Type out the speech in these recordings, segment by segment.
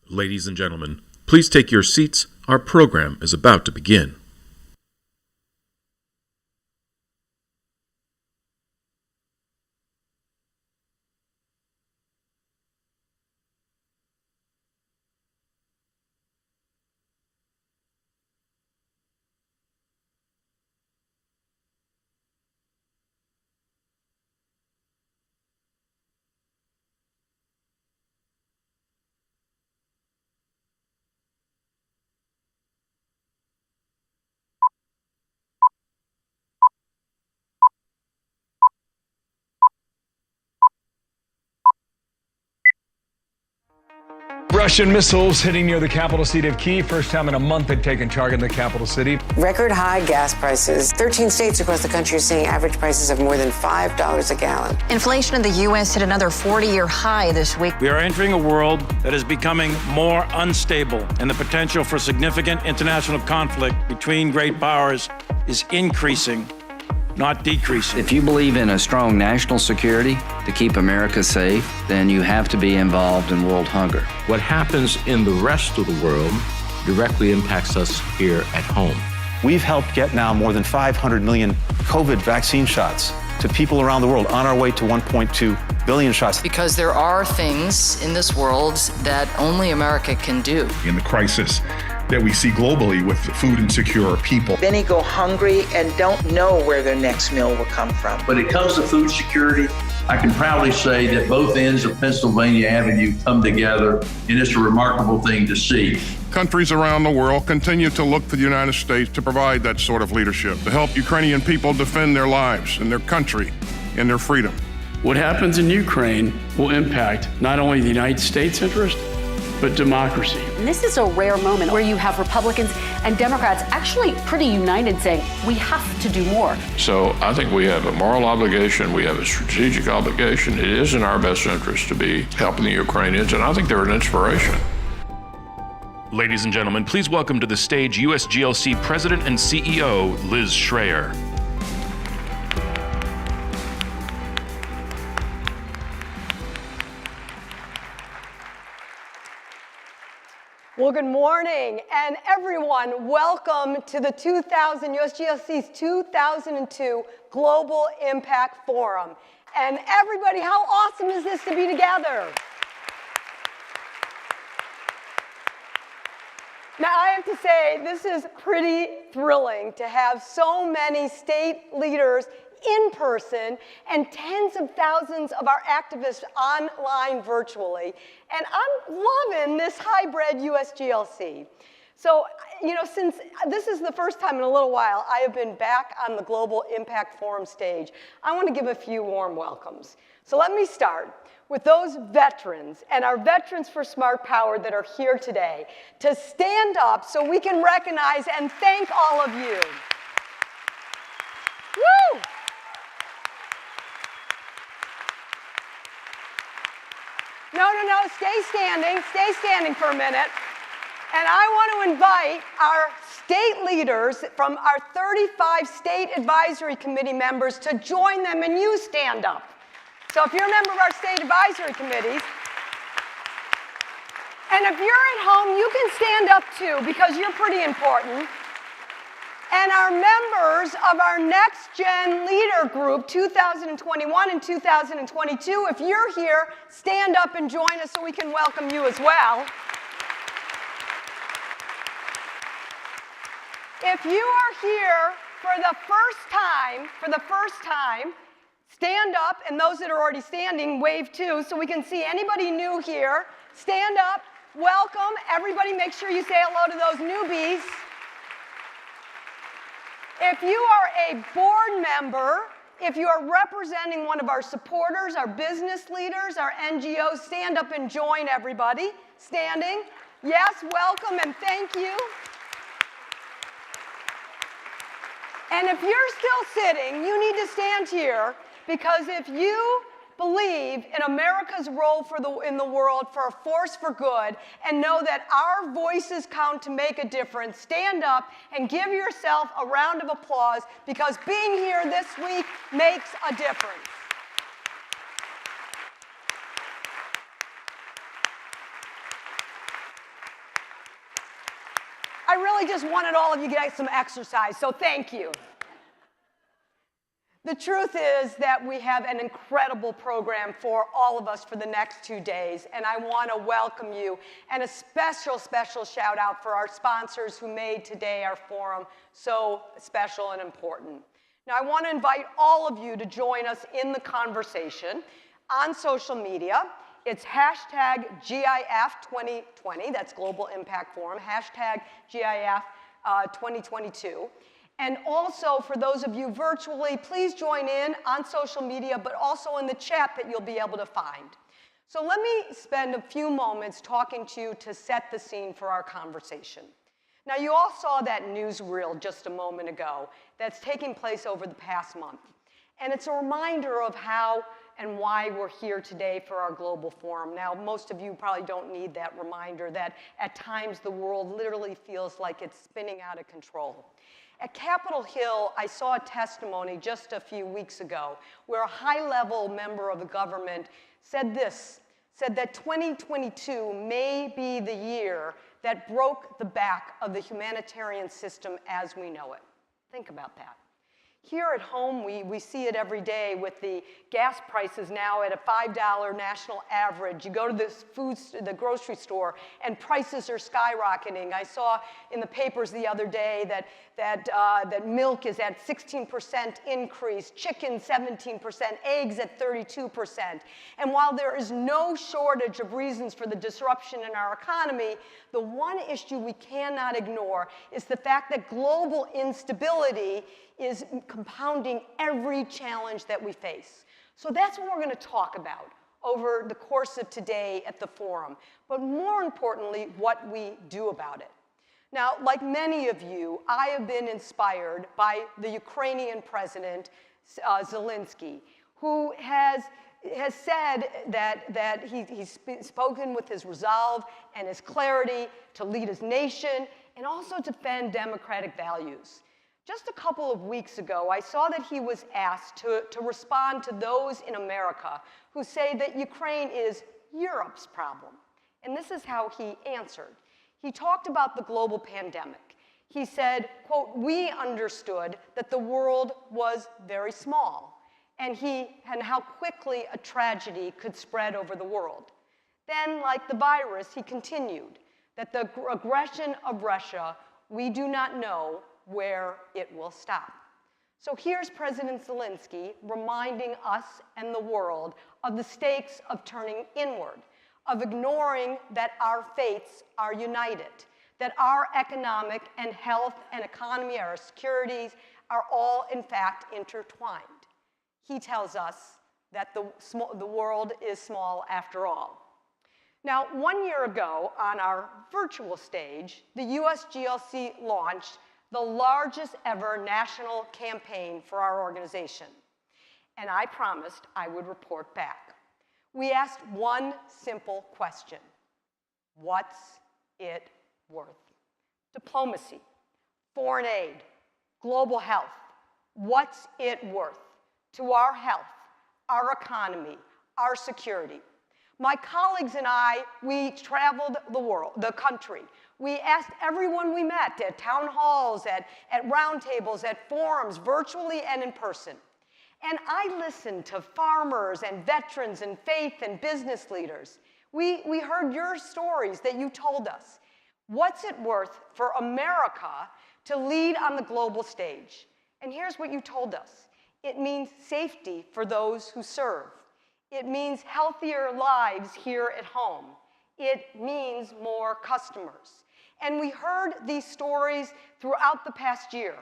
Ladies and gentlemen, please take your seats. Our program is about to begin. Russian missiles hitting near the capital city of Kyiv. First time in a month they've taken target in the capital city. Record high gas prices. 13 states across the country are seeing average prices of more than $5 a gallon. Inflation in the U.S. hit another 40-year high this week. We are entering a world that is becoming more unstable, and the potential for significant international conflict between great powers is increasing, not decreasing. If you believe in a strong national security to keep America safe, then you have to be involved in world hunger. What happens in the rest of the world directly impacts us here at home. We've helped get now more than 500 million COVID vaccine shots to people around the world, on our way to 1.2 billion shots. Because there are things in this world that only America can do. In the crisis that we see globally with food insecure people. Many go hungry and don't know where their next meal will come from. When it comes to food security, I can proudly say that both ends of Pennsylvania Avenue come together, and it's a remarkable thing to see. Countries around the world continue to look to the United States to provide that sort of leadership, to help Ukrainian people defend their lives and their country and their freedom. What happens in Ukraine will impact not only the United States' interest, but democracy. And this is a rare moment where you have Republicans and Democrats actually pretty united saying, we have to do more. So I think we have a moral obligation, we have a strategic obligation. It is in our best interest to be helping the Ukrainians, and I think they're an inspiration. Ladies and gentlemen, please welcome to the stage USGLC President and CEO, Liz Schreier. Well, good morning, and everyone, welcome to the USGLC's 2002 Global Impact Forum. And everybody, how awesome is this to be together? Now, I have to say, this is pretty thrilling to have so many state leaders in person and tens of thousands of our activists online virtually. And I'm loving this hybrid USGLC. So, since this is the first time in a little while I have been back on the Global Impact Forum stage, I want to give a few warm welcomes. So let me start with those veterans and our Veterans for Smart Power that are here today to stand up so we can recognize and thank all of you. Woo! No, stay standing for a minute. And I want to invite our state leaders from our 35 state advisory committee members to join them, and you stand up. So if you're a member of our state advisory committees, and if you're at home, you can stand up too, because you're pretty important. And our members of our Next Gen Leader Group 2021 and 2022, if you're here, stand up and join us so we can welcome you as well. If you are here for the first time, stand up, and those that are already standing, wave too, so we can see anybody new here. Stand up, welcome. Everybody make sure you say hello to those newbies. If you are a board member, if you are representing one of our supporters, our business leaders, our NGOs, stand up and join everybody. Standing. Yes, welcome and thank you. And if you're still sitting, you need to stand here, because if you believe in America's role in the world for a force for good and know that our voices count to make a difference, stand up and give yourself a round of applause, because being here this week makes a difference. really just wanted all of you to get some exercise, so thank you. The truth is that we have an incredible program for all of us for the next 2 days, and I want to welcome you, and a special, special shout out for our sponsors who made today our forum so special and important. Now, I want to invite all of you to join us in the conversation on social media. It's hashtag GIF2020, that's Global Impact Forum, hashtag GIF 2022. And also, for those of you virtually, please join in on social media, but also in the chat that you'll be able to find. So let me spend a few moments talking to you to set the scene for our conversation. Now, you all saw that newsreel just a moment ago that's taking place over the past month. And it's a reminder of how and why we're here today for our global forum. Now, most of you probably don't need that reminder that at times the world literally feels like it's spinning out of control. At Capitol Hill, I saw a testimony just a few weeks ago where a high-level member of the government said that 2022 may be the year that broke the back of the humanitarian system as we know it. Think about that. Here at home, we see it every day with the gas prices now at a $5 national average. You go to the grocery store, and prices are skyrocketing. I saw in the papers the other day that milk is at 16% increase, chicken 17%, eggs at 32%. And while there is no shortage of reasons for the disruption in our economy, the one issue we cannot ignore is the fact that global instability is compounding every challenge that we face. So that's what we're going to talk about over the course of today at the forum, but more importantly, what we do about it. Now, like many of you, I have been inspired by the Ukrainian president, Zelensky, who has said that he's spoken with his resolve and his clarity to lead his nation and also defend democratic values. Just a couple of weeks ago, I saw that he was asked to respond to those in America who say that Ukraine is Europe's problem. And this is how he answered. He talked about the global pandemic. He said, quote, "We understood that the world was very small and how quickly a tragedy could spread over the world." Then, like the virus, he continued that the aggression of Russia, we do not know where it will stop. So here's President Zelensky reminding us and the world of the stakes of turning inward, of ignoring that our fates are united, that our economic and health and economy, our securities, are all in fact intertwined. He tells us that the world is small after all. Now, 1 year ago on our virtual stage, the USGLC launched the largest ever national campaign for our organization. And I promised I would report back. We asked one simple question: what's it worth? Diplomacy, foreign aid, global health, what's it worth to our health, our economy, our security? My colleagues and I, we traveled the country. We asked everyone we met at town halls, at roundtables, at forums, virtually and in person. And I listened to farmers and veterans and faith and business leaders. We heard your stories that you told us. What's it worth for America to lead on the global stage? And here's what you told us. It means safety for those who serve. It means healthier lives here at home. It means more customers. And we heard these stories throughout the past year.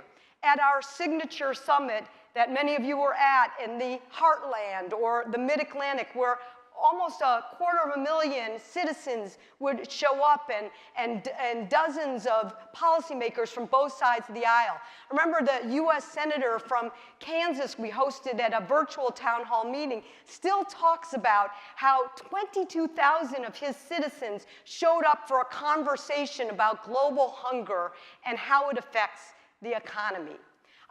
At our signature summit that many of you were at in the Heartland or the Mid-Atlantic, where almost 250,000 citizens would show up and dozens of policymakers from both sides of the aisle. Remember the U.S. Senator from Kansas we hosted at a virtual town hall meeting still talks about how 22,000 of his citizens showed up for a conversation about global hunger and how it affects the economy.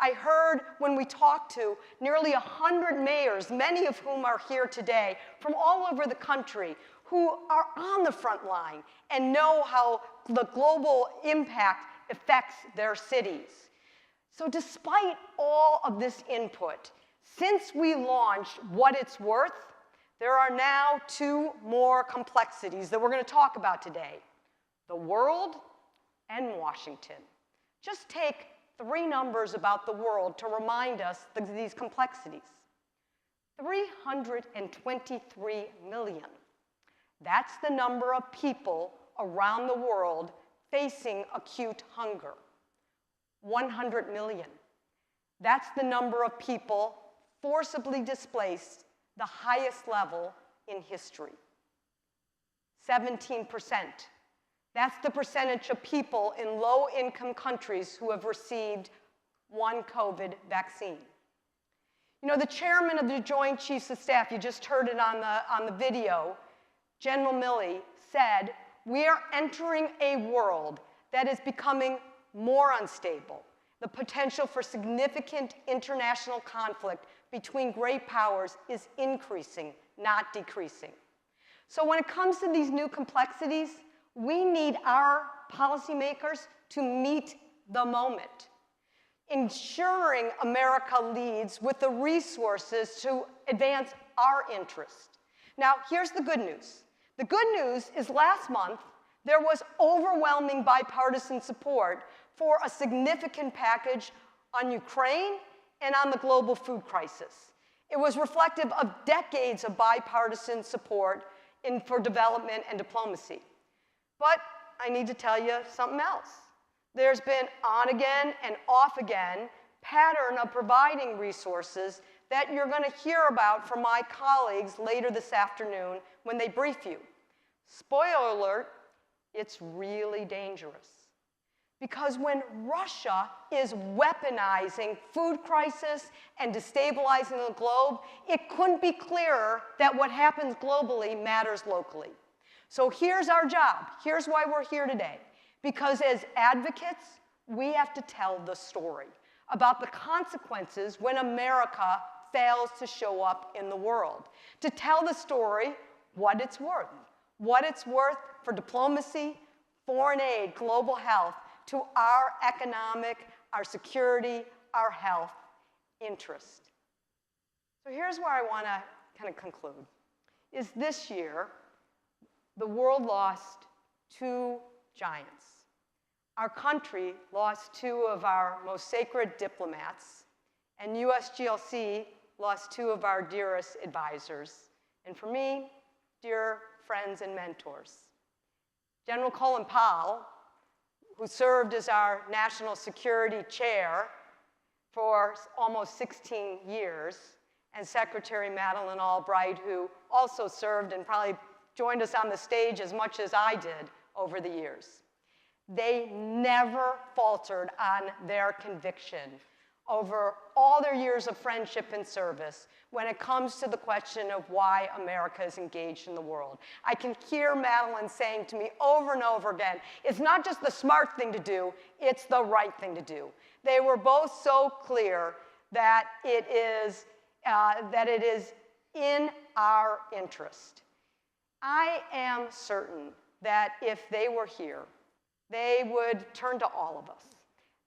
I heard when we talked to nearly 100 mayors, many of whom are here today, from all over the country, who are on the front line and know how the global impact affects their cities. So despite all of this input, since we launched What It's Worth, there are now 2 more complexities that we're going to talk about today: the world and Washington. Just take 3 numbers about the world to remind us of these complexities. 323 million. That's the number of people around the world facing acute hunger. 100 million. That's the number of people forcibly displaced, the highest level in history. 17%. That's the percentage of people in low-income countries who have received 1 COVID vaccine. You know, the chairman of the Joint Chiefs of Staff, you just heard it on the video, General Milley, said, "We are entering a world that is becoming more unstable. The potential for significant international conflict between great powers is increasing, not decreasing." So when it comes to these new complexities, we need our policymakers to meet the moment, ensuring America leads with the resources to advance our interest. Now, here's the good news. The good news is last month, there was overwhelming bipartisan support for a significant package on Ukraine and on the global food crisis. It was reflective of decades of bipartisan support for development and diplomacy. But I need to tell you something else. There's been on again and off again pattern of providing resources that you're going to hear about from my colleagues later this afternoon when they brief you. Spoiler alert, it's really dangerous. Because when Russia is weaponizing food crisis and destabilizing the globe, it couldn't be clearer that what happens globally matters locally. So here's our job. Here's why we're here today. Because as advocates, we have to tell the story about the consequences when America fails to show up in the world. To tell the story, what it's worth. What it's worth for diplomacy, foreign aid, global health, to our economic, our security, our health interest. So here's where I want to kind of conclude. Is this year, the world lost 2 giants. Our country lost 2 of our most sacred diplomats, and USGLC lost 2 of our dearest advisors. And for me, dear friends and mentors. General Colin Powell, who served as our national security chair for almost 16 years, and Secretary Madeleine Albright, who also served and probably joined us on the stage as much as I did over the years. They never faltered on their conviction over all their years of friendship and service when it comes to the question of why America is engaged in the world. I can hear Madeleine saying to me over and over again, it's not just the smart thing to do, it's the right thing to do. They were both so clear that it is in our interest. I am certain that if they were here, they would turn to all of us.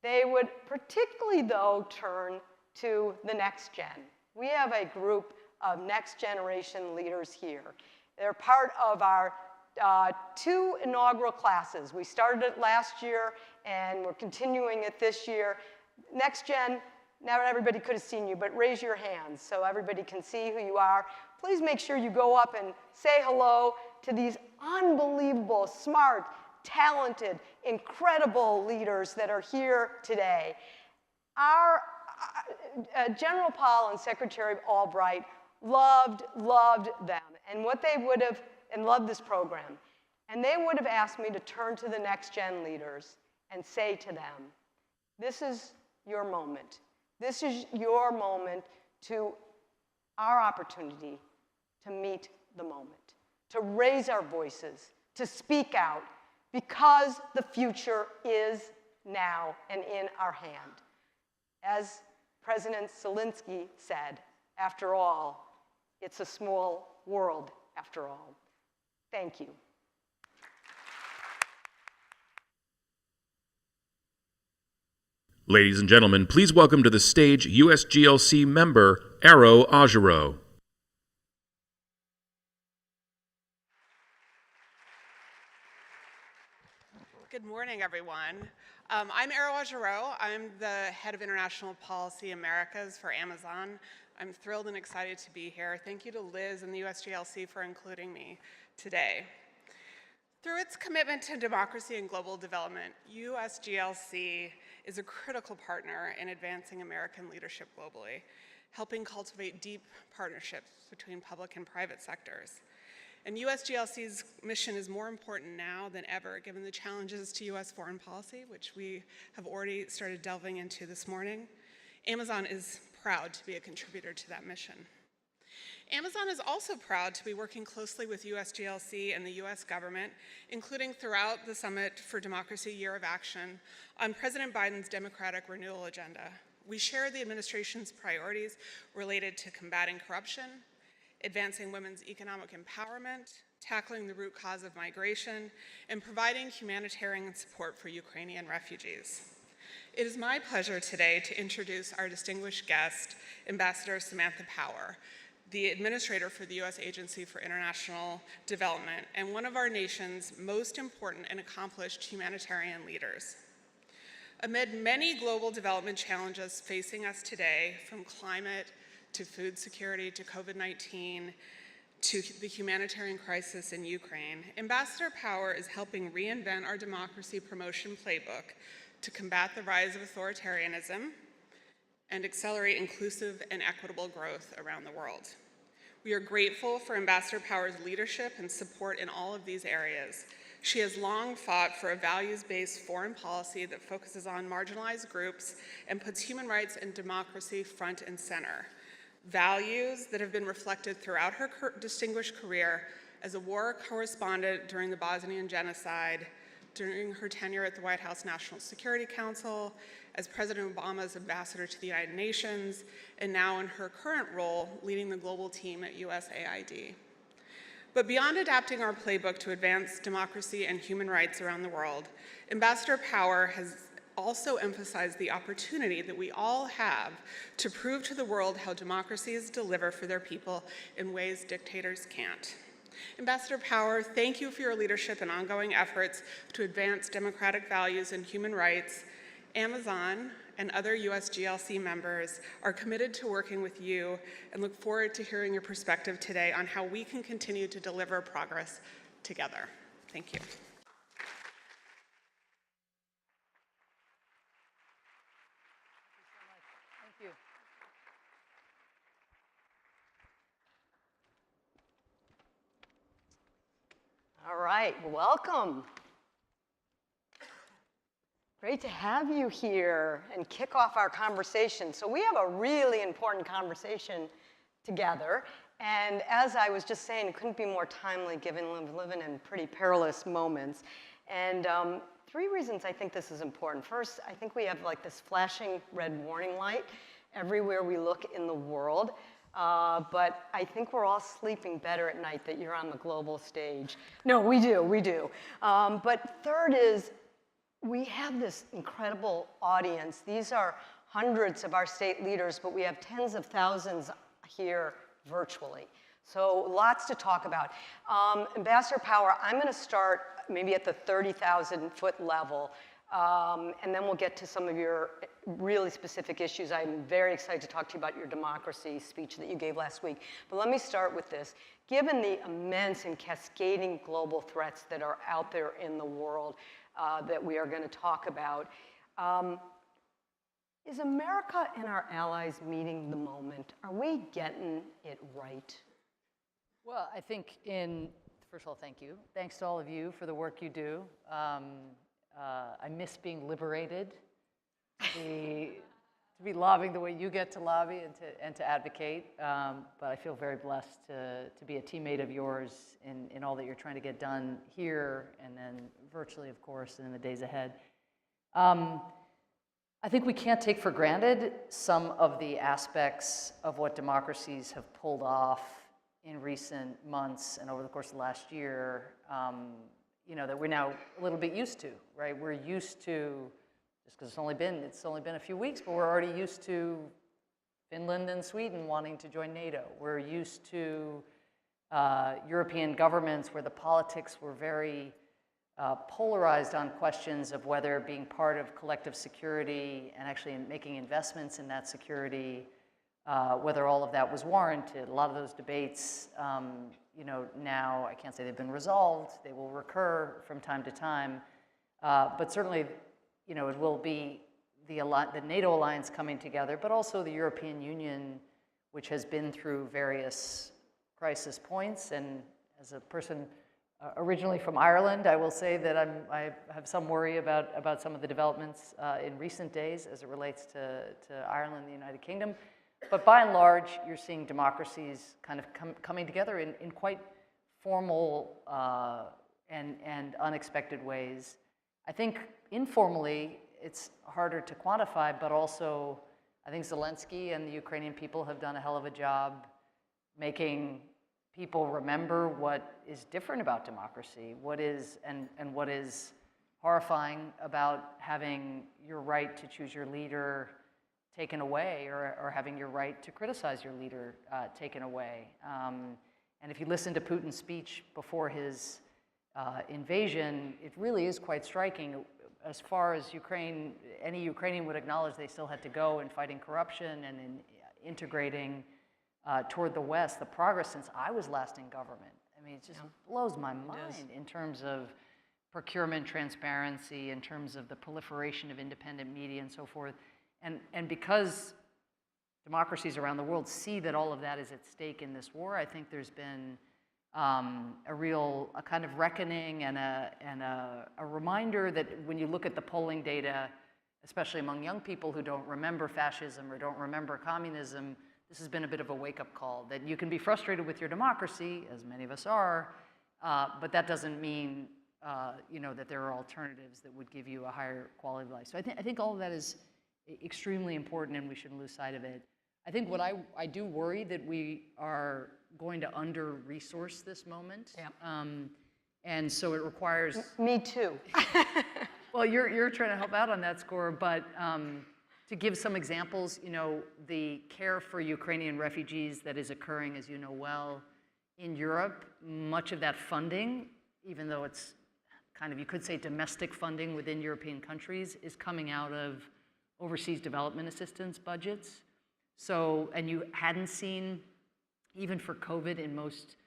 They would particularly, though, turn to the next gen. We have a group of next generation leaders here. They're part of our 2 inaugural classes. We started it last year, and we're continuing it this year. Next gen, not everybody could have seen you, but raise your hands so everybody can see who you are. Please make sure you go up and say hello to these unbelievable, smart, talented, incredible leaders that are here today. Our General Powell and Secretary Albright loved them and what they would have, and loved this program. And they would have asked me to turn to the next gen leaders and say to them, this is your moment. This is your moment to our opportunity to meet the moment, to raise our voices, to speak out, because the future is now and in our hand. As President Zelensky said, after all, it's a small world after all. Thank you. Ladies and gentlemen, please welcome to the stage USGLC member Arrow Ajero. Good morning, everyone. I'm Arrow Ajero. I'm the head of International Policy Americas for Amazon. I'm thrilled and excited to be here. Thank you to Liz and the USGLC for including me today. Through its commitment to democracy and global development, USGLC is a critical partner in advancing American leadership globally, helping cultivate deep partnerships between public and private sectors. And USGLC's mission is more important now than ever, given the challenges to US foreign policy, which we have already started delving into this morning. Amazon is proud to be a contributor to that mission. Amazon is also proud to be working closely with USGLC and the US government, including throughout the Summit for Democracy Year of Action, on President Biden's Democratic Renewal Agenda. We share the administration's priorities related to combating corruption, advancing women's economic empowerment, tackling the root cause of migration, and providing humanitarian support for Ukrainian refugees. It is my pleasure today to introduce our distinguished guest, Ambassador Samantha Power, the administrator for the U.S. Agency for International Development and one of our nation's most important and accomplished humanitarian leaders. Amid many global development challenges facing us today, from climate to food security to COVID-19 to the humanitarian crisis in Ukraine, Ambassador Power is helping reinvent our democracy promotion playbook to combat the rise of authoritarianism and accelerate inclusive and equitable growth around the world. We are grateful for Ambassador Power's leadership and support in all of these areas. She has long fought for a values-based foreign policy that focuses on marginalized groups and puts human rights and democracy front and center. Values that have been reflected throughout her distinguished career as a war correspondent during the Bosnian genocide, during her tenure at the White House National Security Council, as President Obama's ambassador to the United Nations, and now in her current role leading the global team at USAID. But beyond adapting our playbook to advance democracy and human rights around the world, Ambassador Power has also emphasized the opportunity that we all have to prove to the world how democracies deliver for their people in ways dictators can't. Ambassador Power, thank you for your leadership and ongoing efforts to advance democratic values and human rights. Amazon and other USGLC members are committed to working with you and look forward to hearing your perspective today on how we can continue to deliver progress together. Thank you. All right, welcome. Great to have you here and kick off our conversation. So we have a really important conversation together. And as I was just saying, it couldn't be more timely given we're living in pretty perilous moments. And three reasons I think this is important. First, I think we have like this flashing red warning light everywhere we look in the world. But I think we're all sleeping better at night that you're on the global stage. No, we do. But third is, we have this incredible audience. These are hundreds of our state leaders, but we have tens of thousands here virtually. So lots to talk about. Ambassador Power, I'm going to start maybe at the 30,000-foot level. And then we'll get to some of your really specific issues. I'm very excited to talk to you about your democracy speech that you gave last week. But let me start with this. Given the immense and cascading global threats that are out there in the world that we are going to talk about, is America and our allies meeting the moment? Are we getting it right? Well, I think first of all, thank you. Thanks to all of you for the work you do. I miss being liberated, to be lobbying the way you get to lobby and to advocate. But I feel very blessed to be a teammate of yours in all that you're trying to get done here and then virtually, of course, in the days ahead. I think we can't take for granted some of the aspects of what democracies have pulled off in recent months and over the course of the last year. That we're now a little bit used to, right? We're used to just because it's only been a few weeks, but we're already used to Finland and Sweden wanting to join NATO. We're used to European governments where the politics were very polarized on questions of whether being part of collective security and actually making investments in that security, whether all of that was warranted. A lot of those debates, now I can't say they've been resolved. They will recur from time to time. But certainly, it will be the NATO alliance coming together, but also the European Union, which has been through various crisis points. And as a person originally from Ireland, I will say that I have some worry about some of the developments in recent days as it relates to Ireland and the United Kingdom. But by and large, you're seeing democracies kind of coming together in quite formal and unexpected ways. I think informally, it's harder to quantify, but also I think Zelensky and the Ukrainian people have done a hell of a job making people remember what is different about democracy, what is horrifying about having your right to choose your leader taken away, or having your right to criticize your leader taken away. And if you listen to Putin's speech before his invasion, it really is quite striking. As far as Ukraine, any Ukrainian would acknowledge they still had to go in fighting corruption and in integrating toward the West. The progress since I was last in government, I mean, it just blows my mind in terms of procurement transparency, in terms of the proliferation of independent media and so forth. And because democracies around the world see that all of that is at stake in this war, I think there's been a kind of reckoning and a reminder that when you look at the polling data, especially among young people who don't remember fascism or don't remember communism, this has been a bit of a wake-up call that you can be frustrated with your democracy, as many of us are, but that doesn't mean that there are alternatives that would give you a higher quality of life. So I think all of that is extremely important, and we shouldn't lose sight of it. I think what I do worry that we are going to under-resource this moment, and so it requires. Me too. Well, you're trying to help out on that score, but to give some examples, the care for Ukrainian refugees that is occurring, as you know well, in Europe, much of that funding, even though it's kind of, you could say domestic funding within European countries, is coming out of overseas development assistance budgets. So, and you hadn't seen, even for COVID in most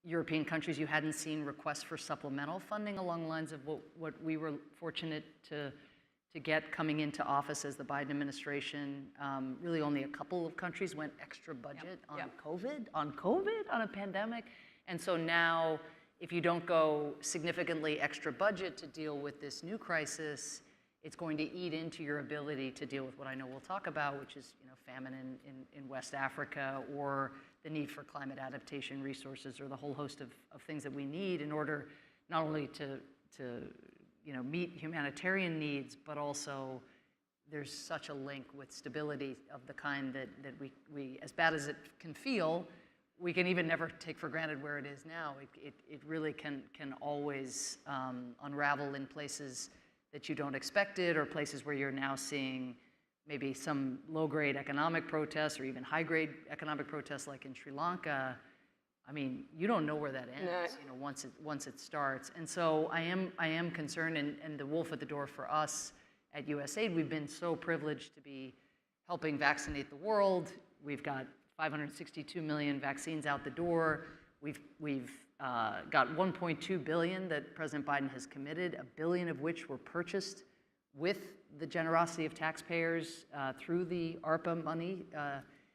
European countries, you hadn't seen requests for supplemental funding along the lines of what we were fortunate to get coming into office as the Biden administration. Really only a couple of countries went extra budget on COVID, on a pandemic. And so now, if you don't go significantly extra budget to deal with this new crisis, it's going to eat into your ability to deal with what I know we'll talk about, which is famine in West Africa, or the need for climate adaptation resources, or the whole host of things that we need in order not only to meet humanitarian needs, but also there's such a link with stability of the kind that we, as bad as it can feel, we can even never take for granted where it is now. It really can always unravel in places that you don't expect it, or places where you're now seeing maybe some low-grade economic protests or even high-grade economic protests like in Sri Lanka. I mean, you don't know where that ends, once it starts. And so I am concerned, and the wolf at the door for us at USAID, we've been so privileged to be helping vaccinate the world. We've got 562 million vaccines out the door. We've got 1.2 billion that President Biden has committed, $1 billion of which were purchased with the generosity of taxpayers through the ARPA money.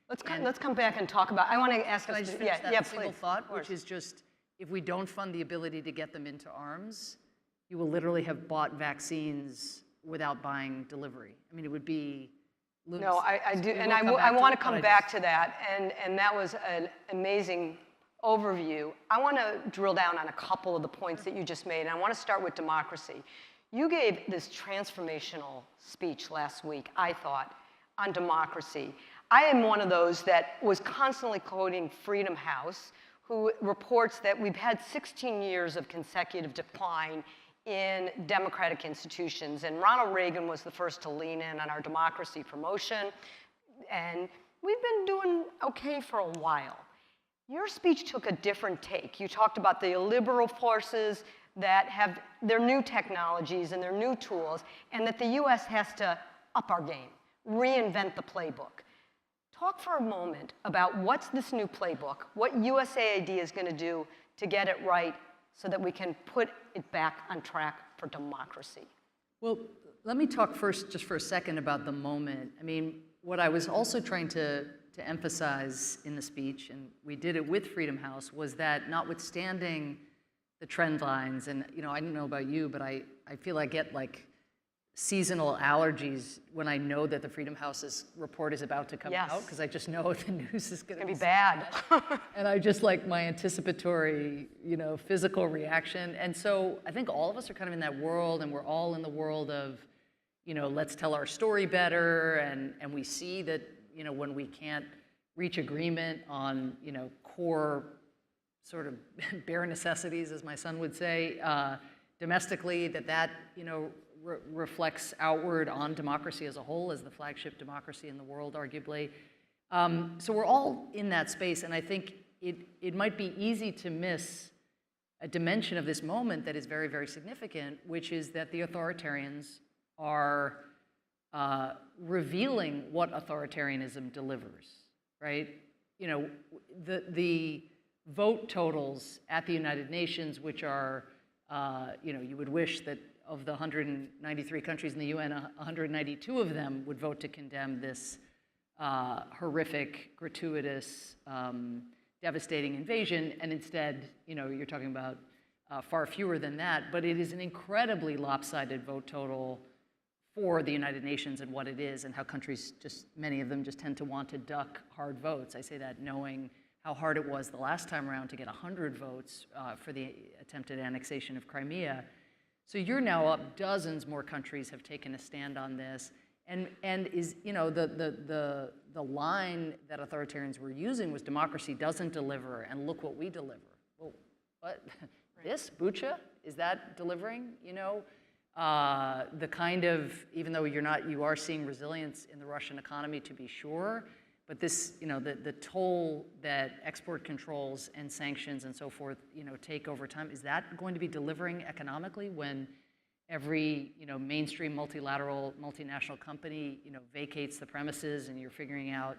Let's come back and talk about. I want to ask. Can I just finish that single thought, which is just, if we don't fund the ability to get them into arms, you will literally have bought vaccines without buying delivery. I mean, it would be. No, I do, and I want to come back to that, and that was an amazing overview. I want to drill down on a couple of the points that you just made, and I want to start with democracy. You gave this transformational speech last week, I thought, on democracy. I am one of those that was constantly quoting Freedom House, who reports that we've had 16 years of consecutive decline in democratic institutions. And Ronald Reagan was the first to lean in on our democracy promotion. And we've been doing okay for a while. Your speech took a different take. You talked about the illiberal forces that have their new technologies and their new tools, and that the US has to up our game, reinvent the playbook. Talk for a moment about what's this new playbook, what USAID is going to do to get it right so that we can put it back on track for democracy. Well, let me talk first, just for a second, about the moment. I mean, what I was also trying to emphasize in the speech, and we did it with Freedom House, was that notwithstanding the trend lines, and I don't know about you, but I feel I get like seasonal allergies when I know that the Freedom House's report is about to come out, because I just know the news is going to be bad. And I just like my anticipatory, physical reaction. And so I think all of us are kind of in that world, and we're all in the world of, let's tell our story better, and we see that, when we can't reach agreement on, core sort of bare necessities, as my son would say, domestically, that reflects outward on democracy as a whole, as the flagship democracy in the world, arguably. So we're all in that space, and I think it might be easy to miss a dimension of this moment that is very, very significant, which is that the authoritarians are revealing what authoritarianism delivers, right? The vote totals at the United Nations, which are, you would wish that of the 193 countries in the UN, 192 of them would vote to condemn this horrific, gratuitous, devastating invasion, and instead, you're talking about far fewer than that, but it is an incredibly lopsided vote total for the United Nations and what it is, and how countries many of them just tend to want to duck hard votes. I say that knowing how hard it was the last time around to get 100 votes for the attempted annexation of Crimea. So you're now up, dozens more countries have taken a stand on this, and is the line that authoritarians were using was democracy doesn't deliver, and look what we deliver. Well, what? This Bucha, is that delivering? The kind of, even though you are seeing resilience in the Russian economy, to be sure, but this, the toll that export controls and sanctions and so forth, take over time, is that going to be delivering economically when every, mainstream multilateral, multinational company, vacates the premises and you're figuring out,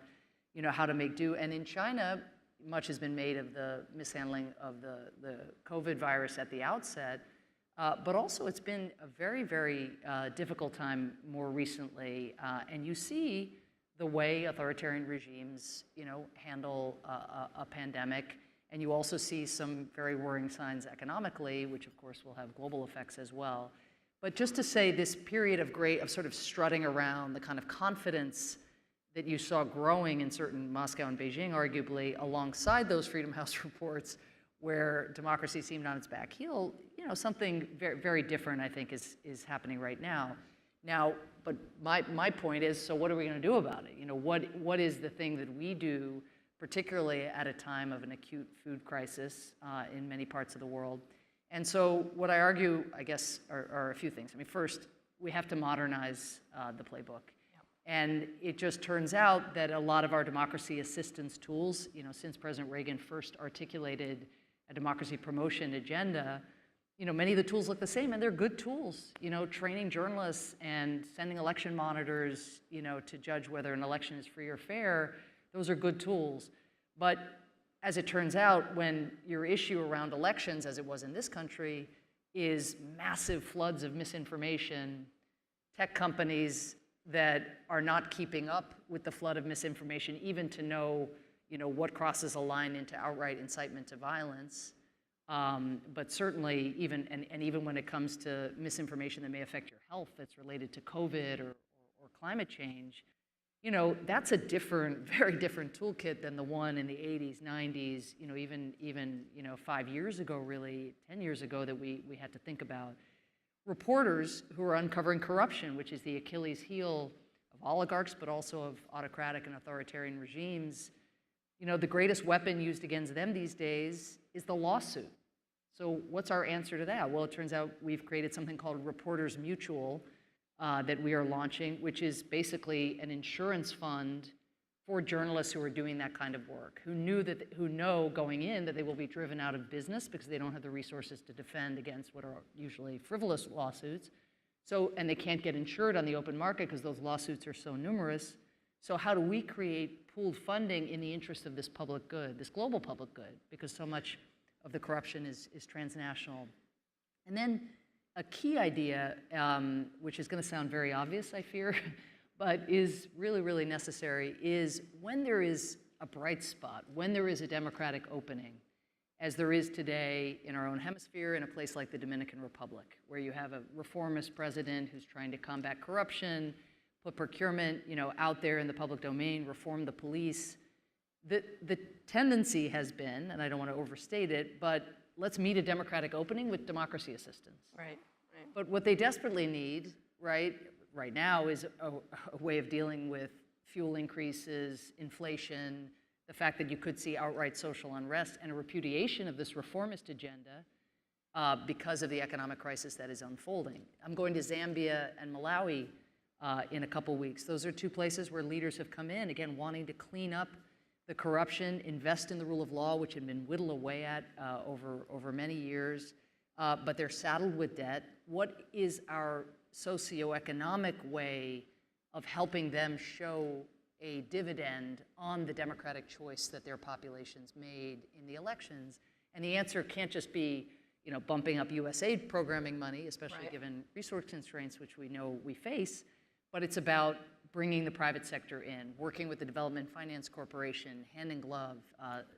how to make do? And in China, much has been made of the mishandling of the COVID virus at the outset, but also it's been a very, very difficult time more recently, and you see the way authoritarian regimes, handle a pandemic, and you also see some very worrying signs economically, which of course will have global effects as well. But just to say, this period of sort of strutting around, the kind of confidence that you saw growing in certain Moscow and Beijing, arguably, alongside those Freedom House reports, where democracy seemed on its back heel, something very, very different, I think, is happening right now. Now, but my point is, so what are we going to do about it? What is the thing that we do, particularly at a time of an acute food crisis in many parts of the world? And so what I argue, I guess, are a few things. I mean, first, we have to modernize the playbook. And it just turns out that a lot of our democracy assistance tools, since President Reagan first articulated a democracy promotion agenda, many of the tools look the same, and they're good tools. Training journalists and sending election monitors, to judge whether an election is free or fair, those are good tools. But as it turns out, when your issue around elections, as it was in this country, is massive floods of misinformation, tech companies that are not keeping up with the flood of misinformation, even to know, what crosses a line into outright incitement to violence. But certainly, even when it comes to misinformation that may affect your health, that's related to COVID or climate change, that's a very different toolkit than the one in the 80s, 90s, even 5 years ago, really 10 years ago, that we had to think about. Reporters who are uncovering corruption, which is the Achilles heel of oligarchs, but also of autocratic and authoritarian regimes. The greatest weapon used against them these days is the lawsuit. So what's our answer to that? Well, it turns out we've created something called Reporters Mutual that we are launching, which is basically an insurance fund for journalists who are doing that kind of work, who know going in that they will be driven out of business because they don't have the resources to defend against what are usually frivolous lawsuits. So, and they can't get insured on the open market because those lawsuits are so numerous. So how do we create pooled funding in the interest of this public good, this global public good, because so much of the corruption is transnational? And then a key idea, which is going to sound very obvious, I fear, but is really, really necessary, is when there is a bright spot, when there is a democratic opening, as there is today in our own hemisphere in a place like the Dominican Republic, where you have a reformist president who's trying to combat corruption, put procurement, out there in the public domain, reform the police. The tendency has been, and I don't want to overstate it, but let's meet a democratic opening with democracy assistance. Right. But what they desperately need, right now is a way of dealing with fuel increases, inflation, the fact that you could see outright social unrest, and a repudiation of this reformist agenda because of the economic crisis that is unfolding. I'm going to Zambia and Malawi in a couple weeks. Those are two places where leaders have come in, again, wanting to clean up the corruption, invest in the rule of law, which had been whittled away at over many years, but they're saddled with debt. What is our socioeconomic way of helping them show a dividend on the democratic choice that their populations made in the elections? And the answer can't just be, bumping up USAID programming money, especially given resource constraints, which we know we face, but it's about bringing the private sector in, working with the Development Finance Corporation, hand in glove.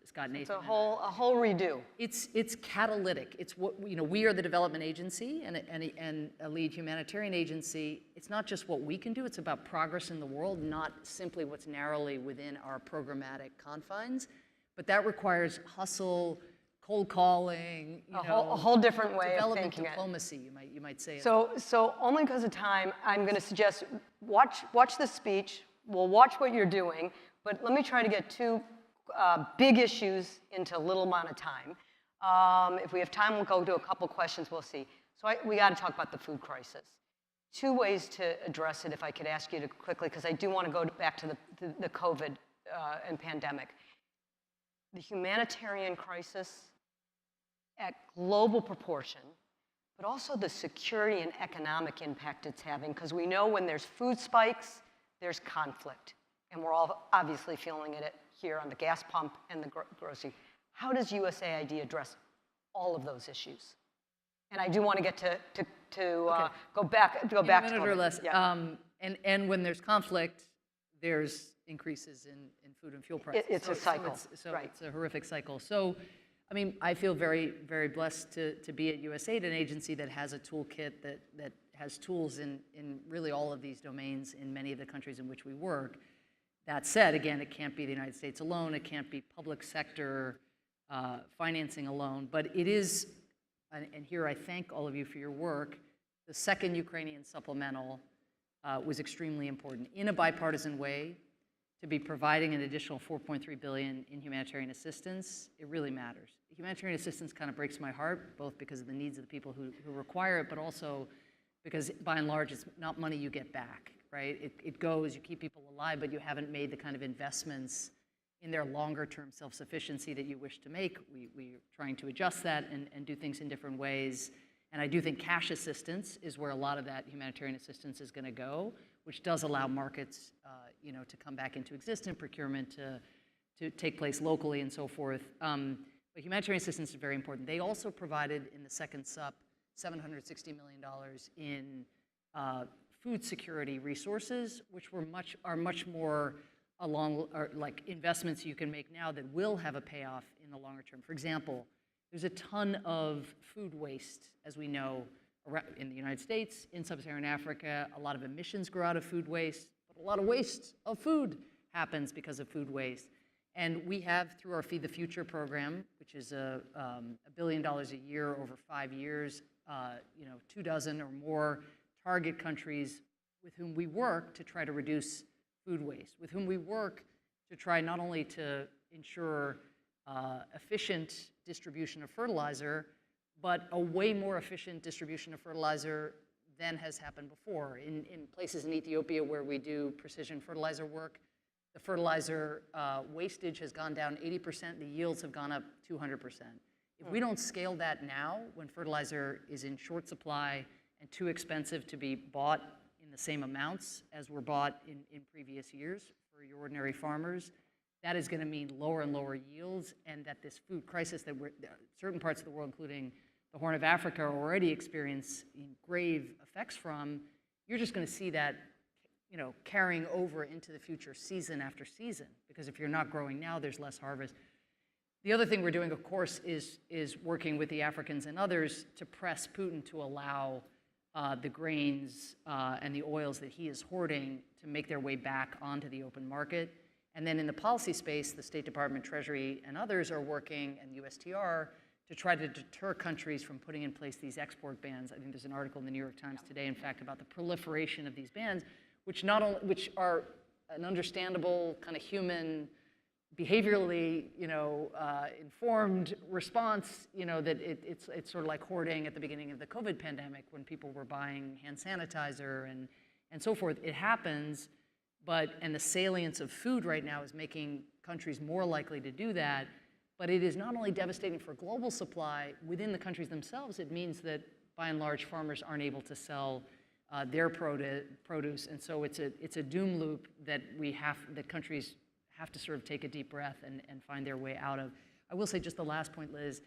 Scott Nathan. It's a whole redo. It's catalytic. It's what we are the development agency and a lead humanitarian agency. It's not just what we can do. It's about progress in the world, not simply what's narrowly within our programmatic confines. But that requires hustle, cold calling, a whole different way of development thinking diplomacy. You might say. So only because of time, I'm going to suggest watch the speech. We'll watch what you're doing, but let me try to get two big issues into a little amount of time. If we have time, we'll go to a couple questions. We'll see. So we got to talk about the food crisis. Two ways to address it, if I could ask you to quickly, because I do want to go back to the COVID and pandemic. The humanitarian crisis at global proportion, but also the security and economic impact it's having, because we know when there's food spikes, there's conflict. And we're all obviously feeling it here on the gas pump and the grocery. How does USAID address all of those issues? And I do want to get to go back to a minute COVID. Or less. Yeah. And when there's conflict, there's increases in food and fuel prices. It's a cycle. So it's a horrific cycle. So, I feel very, very blessed to be at USAID, an agency that has a toolkit that has tools in really all of these domains in many of the countries in which we work. That said, again, it can't be the United States alone. It can't be public sector financing alone. But it is, and here I thank all of you for your work, the second Ukrainian supplemental was extremely important in a bipartisan way. To be providing an additional $4.3 billion in humanitarian assistance, it really matters. Humanitarian assistance kind of breaks my heart, both because of the needs of the people who require it, but also because by and large, it's not money you get back, right? It goes, you keep people alive, but you haven't made the kind of investments in their longer-term self-sufficiency that you wish to make. We're trying to adjust that and do things in different ways. And I do think cash assistance is where a lot of that humanitarian assistance is going to go, which does allow markets, to come back into existence, procurement to take place locally and so forth. But humanitarian assistance is very important. They also provided in the second SUP $760 million in food security resources, which are much more like investments you can make now that will have a payoff in the longer term. For example, there's a ton of food waste, as we know, in the United States, in sub-Saharan Africa. A lot of emissions grow out of food waste, but a lot of waste of food happens because of food waste. And we have, through our Feed the Future program, which is $1 billion a year over 5 years, 24 or more target countries with whom we work to try to reduce food waste, with whom we work to try not only to ensure efficient distribution of fertilizer, but a way more efficient distribution of fertilizer than has happened before. In places in Ethiopia where we do precision fertilizer work, the fertilizer wastage has gone down 80%, the yields have gone up 200%. If we don't scale that now, when fertilizer is in short supply and too expensive to be bought in the same amounts as were bought in previous years for your ordinary farmers, that is going to mean lower and lower yields, and that this food crisis that certain parts of the world, including the Horn of Africa, are already experiencing grave effects from, you're just going to see that carrying over into the future season after season, because if you're not growing now, there's less harvest. The other thing we're doing, of course, is working with the Africans and others to press Putin to allow the grains and the oils that he is hoarding to make their way back onto the open market. And then in the policy space, the State Department, Treasury, and others are working, and USTR, to try to deter countries from putting in place these export bans. I think there's an article in the New York Times today, in fact, about the proliferation of these bans, which are an understandable kind of human, behaviorally, informed response. That it's sort of like hoarding at the beginning of the COVID pandemic when people were buying hand sanitizer and so forth. It happens, and the salience of food right now is making countries more likely to do that. But it is not only devastating for global supply within the countries themselves. It means that, by and large, farmers aren't able to sell their produce, and so it's a doom loop that countries have to sort of take a deep breath and find their way out of. I will say just the last point, Liz,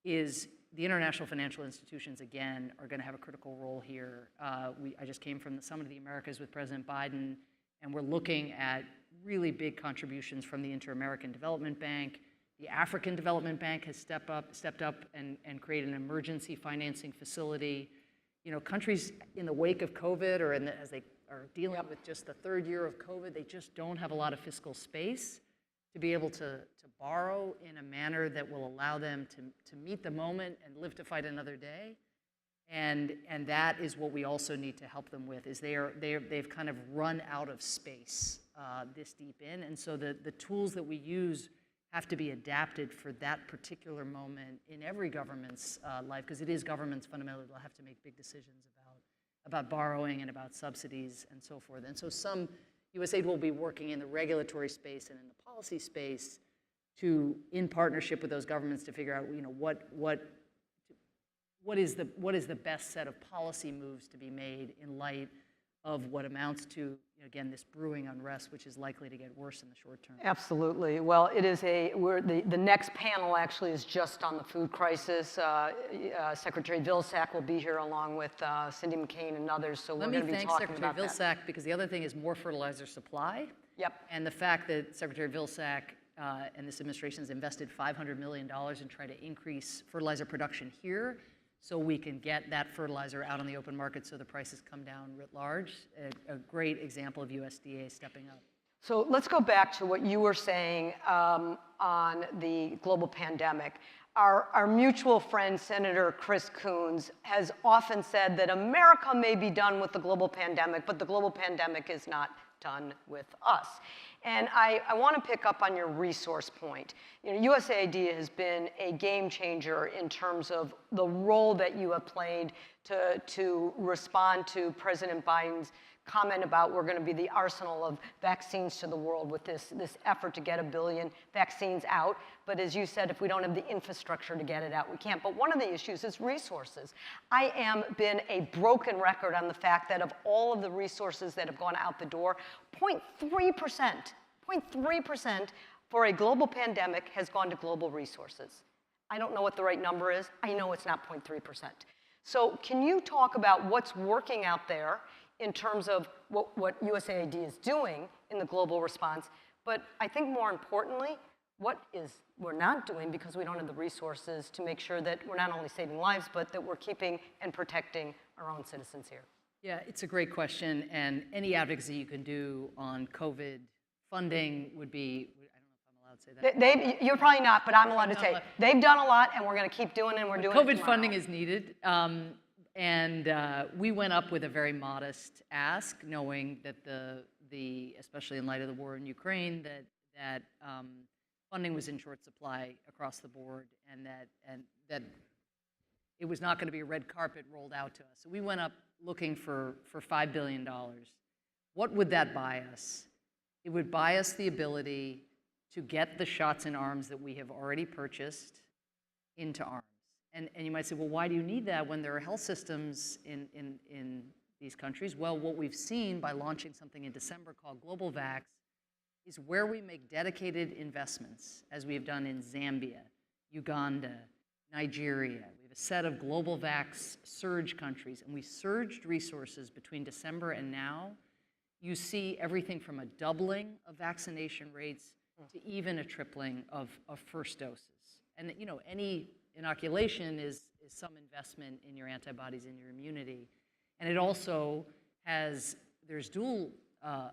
is the international financial institutions, again, are going to have a critical role here. I just came from the Summit of the Americas with President Biden, and we're looking at really big contributions from the Inter-American Development Bank. The African Development Bank has stepped up and created an emergency financing facility. Countries in the wake of COVID, or as they are dealing with just the third year of COVID, they just don't have a lot of fiscal space to be able to borrow in a manner that will allow them to meet the moment and live to fight another day. And that is what we also need to help them with, is they've kind of run out of space this deep in. And so the tools that we use have to be adapted for that particular moment in every government's life, because it is governments fundamentally will have to make big decisions about borrowing and about subsidies and so forth. And so some USAID will be working in the regulatory space and in the policy space in partnership with those governments to figure out what is the best set of policy moves to be made in light of what amounts to, again, this brewing unrest, which is likely to get worse in the short term. Absolutely. Well, it is the next panel actually is just on the food crisis. Secretary Vilsack will be here along with Cindy McCain and others. So we're going to be talking about that. Let me thank Secretary Vilsack, because the other thing is more fertilizer supply. Yep. And the fact that Secretary Vilsack and this administration has invested $500 million in trying to increase fertilizer production here, so we can get that fertilizer out on the open market so the prices come down writ large. A great example of USDA stepping up. So let's go back to what you were saying on the global pandemic. Our mutual friend, Senator Chris Coons, has often said that America may be done with the global pandemic, but the global pandemic is not done with us. And I want to pick up on your resource point. USAID has been a game changer in terms of the role that you have played to respond to President Biden's comment about we're going to be the arsenal of vaccines to the world with this effort to get 1 billion vaccines out. But as you said, if we don't have the infrastructure to get it out, we can't. But one of the issues is resources. I have been a broken record on the fact that of all of the resources that have gone out the door, 0.3% for a global pandemic has gone to global resources. I don't know what the right number is. I know it's not 0.3%. So can you talk about what's working out there in terms of what USAID is doing in the global response, but I think more importantly, what we're not doing because we don't have the resources to make sure that we're not only saving lives, but that we're keeping and protecting our own citizens here? Yeah, it's a great question, and any advocacy you can do on COVID funding would be, I don't know if I'm allowed to say that. You're probably not, but I'm allowed to say, they've done a lot, and we're going to keep doing it, and we're doing it COVID funding is needed. And we went up with a very modest ask, knowing that especially in light of the war in Ukraine, that funding was in short supply across the board, and that it was not going to be a red carpet rolled out to us. So we went up looking for $5 billion. What would that buy us? It would buy us the ability to get the shots in arms that we have already purchased into arms. And you might say, well, why do you need that when there are health systems in these countries? Well, what we've seen by launching something in December called Global Vax is where we make dedicated investments, as we have done in Zambia, Uganda, Nigeria. We have a set of Global Vax surge countries, and we surged resources between December and now. You see everything from a doubling of vaccination rates to even a tripling of first doses. And you know, any inoculation is some investment in your antibodies and your immunity. And it also there's dual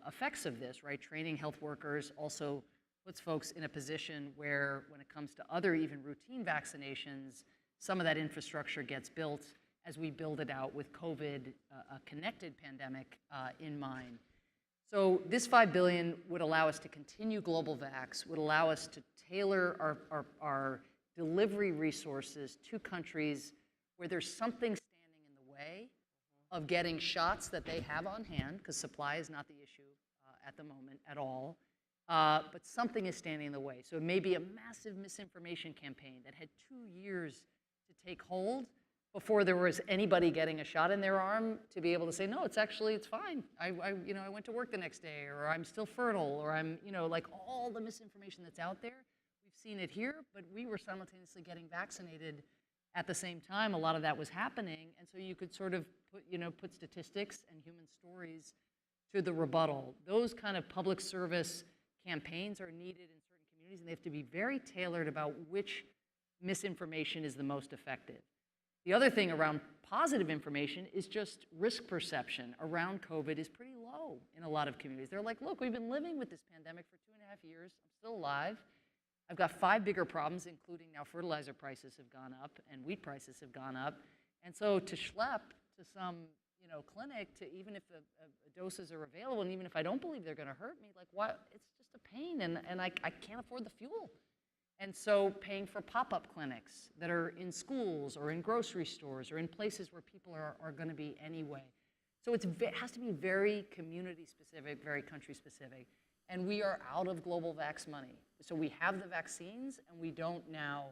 effects of this, right? Training health workers also puts folks in a position where when it comes to other even routine vaccinations, some of that infrastructure gets built as we build it out with COVID, a connected pandemic in mind. So this $5 billion would allow us to continue Global Vax, would allow us to tailor our delivery resources to countries where there's something standing in the way of getting shots that they have on hand, because supply is not the issue at the moment at all, but something is standing in the way. So it may be a massive misinformation campaign that had 2 years to take hold before there was anybody getting a shot in their arm to be able to say, no, it's fine. I went to work the next day, or I'm still fertile, or I'm, like all the misinformation that's out there. We've seen it here, but we were simultaneously getting vaccinated at the same time. A lot of that was happening, and so you could sort of put statistics and human stories to the rebuttal. Those kind of public service campaigns are needed in certain communities, and they have to be very tailored about which misinformation is the most effective. The other thing around positive information is just risk perception around COVID is pretty low in a lot of communities. They're like, look, we've been living with this pandemic for 2.5 years. I'm still alive. I've got 5 bigger problems, including now fertilizer prices have gone up and wheat prices have gone up. And so to schlep to some clinic, to even if doses are available, and even if I don't believe they're going to hurt me, like what? It's just a pain, and I can't afford the fuel. And so paying for pop-up clinics that are in schools or in grocery stores or in places where people are going to be anyway. So it has to be very community-specific, very country-specific. And we are out of Global Vax money. So we have the vaccines, and we don't now.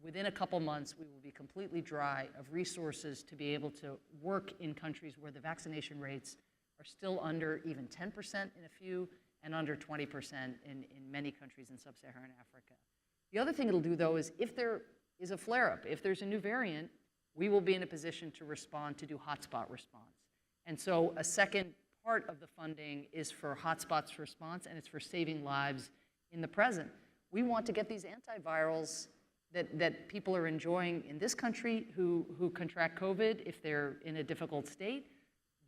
Within a couple months, we will be completely dry of resources to be able to work in countries where the vaccination rates are still under even 10% in a few and under 20% in many countries in sub-Saharan Africa. The other thing it'll do, though, is if there is a flare-up, if there's a new variant, we will be in a position to respond, to do hotspot response. And so a second part of the funding is for hotspots response, and it's for saving lives in the present. We want to get these antivirals that people are enjoying in this country who contract COVID if they're in a difficult state.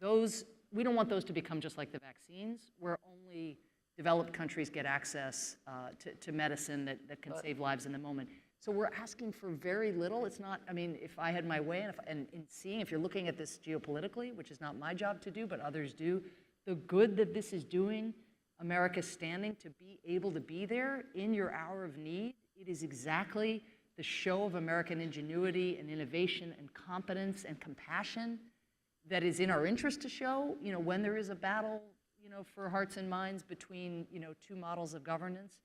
We don't want those to become just like the vaccines, where only developed countries get access to medicine that can save lives in the moment. So we're asking for very little. It's not, if I had my way, and in seeing, if you're looking at this geopolitically, which is not my job to do, but others do, the good that this is doing, America's standing to be able to be there in your hour of need, it is exactly the show of American ingenuity and innovation and competence and compassion that is in our interest to show, when there is a battle, for hearts and minds between, 2 models of governance.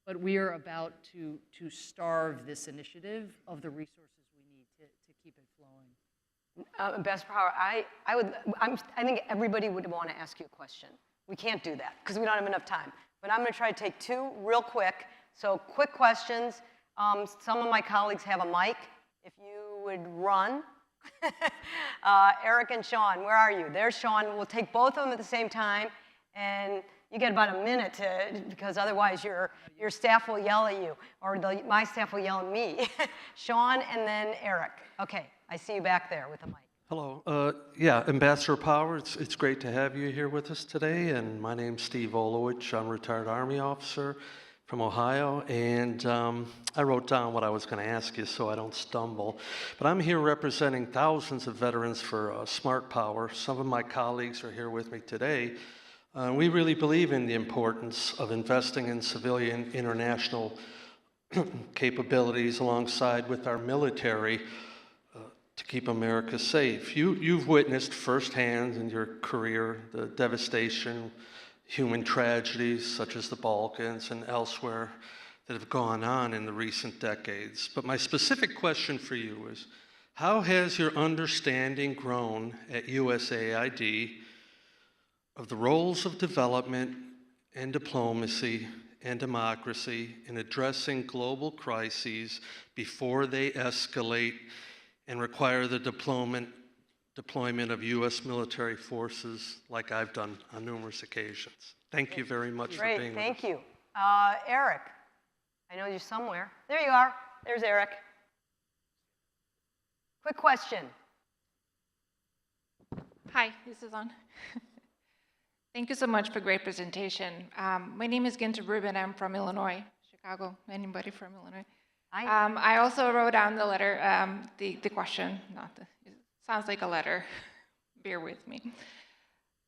But we are about to starve this initiative of the resources we need to keep it flowing. Ambassador Power, I think everybody would want to ask you a question. We can't do that because we don't have enough time. But I'm going to try to take 2 real quick. So quick questions. Some of my colleagues have a mic. If you would run. Eric and Sean, where are you? There's Sean. We'll take both of them at the same time. And you get about a minute because otherwise your staff will yell at you, or my staff will yell at me. Sean and then Eric. Okay, I see you back there with the mic. Hello. Ambassador Power, it's great to have you here with us today. And my name's Steve Olowich. I'm a retired Army officer from Ohio, and I wrote down what I was going to ask you so I don't stumble. But I'm here representing thousands of veterans for Smart Power. Some of my colleagues are here with me today. We really believe in the importance of investing in civilian international capabilities alongside with our military to keep America safe. You've witnessed firsthand in your career the devastation, human tragedies such as the Balkans and elsewhere that have gone on in the recent decades. But my specific question for you is, how has your understanding grown at USAID of the roles of development and diplomacy and democracy in addressing global crises before they escalate and require the deployment of U.S. military forces like I've done on numerous occasions? Thank you very much for being with us. Great, thank you. Eric, I know you're somewhere. There you are. There's Eric. Quick question. Hi, this is on. Thank you so much for a great presentation. My name is Ginta Rubin. I'm from Illinois, Chicago. Anybody from Illinois? I also wrote down the letter, the question, it sounds like a letter. Bear with me.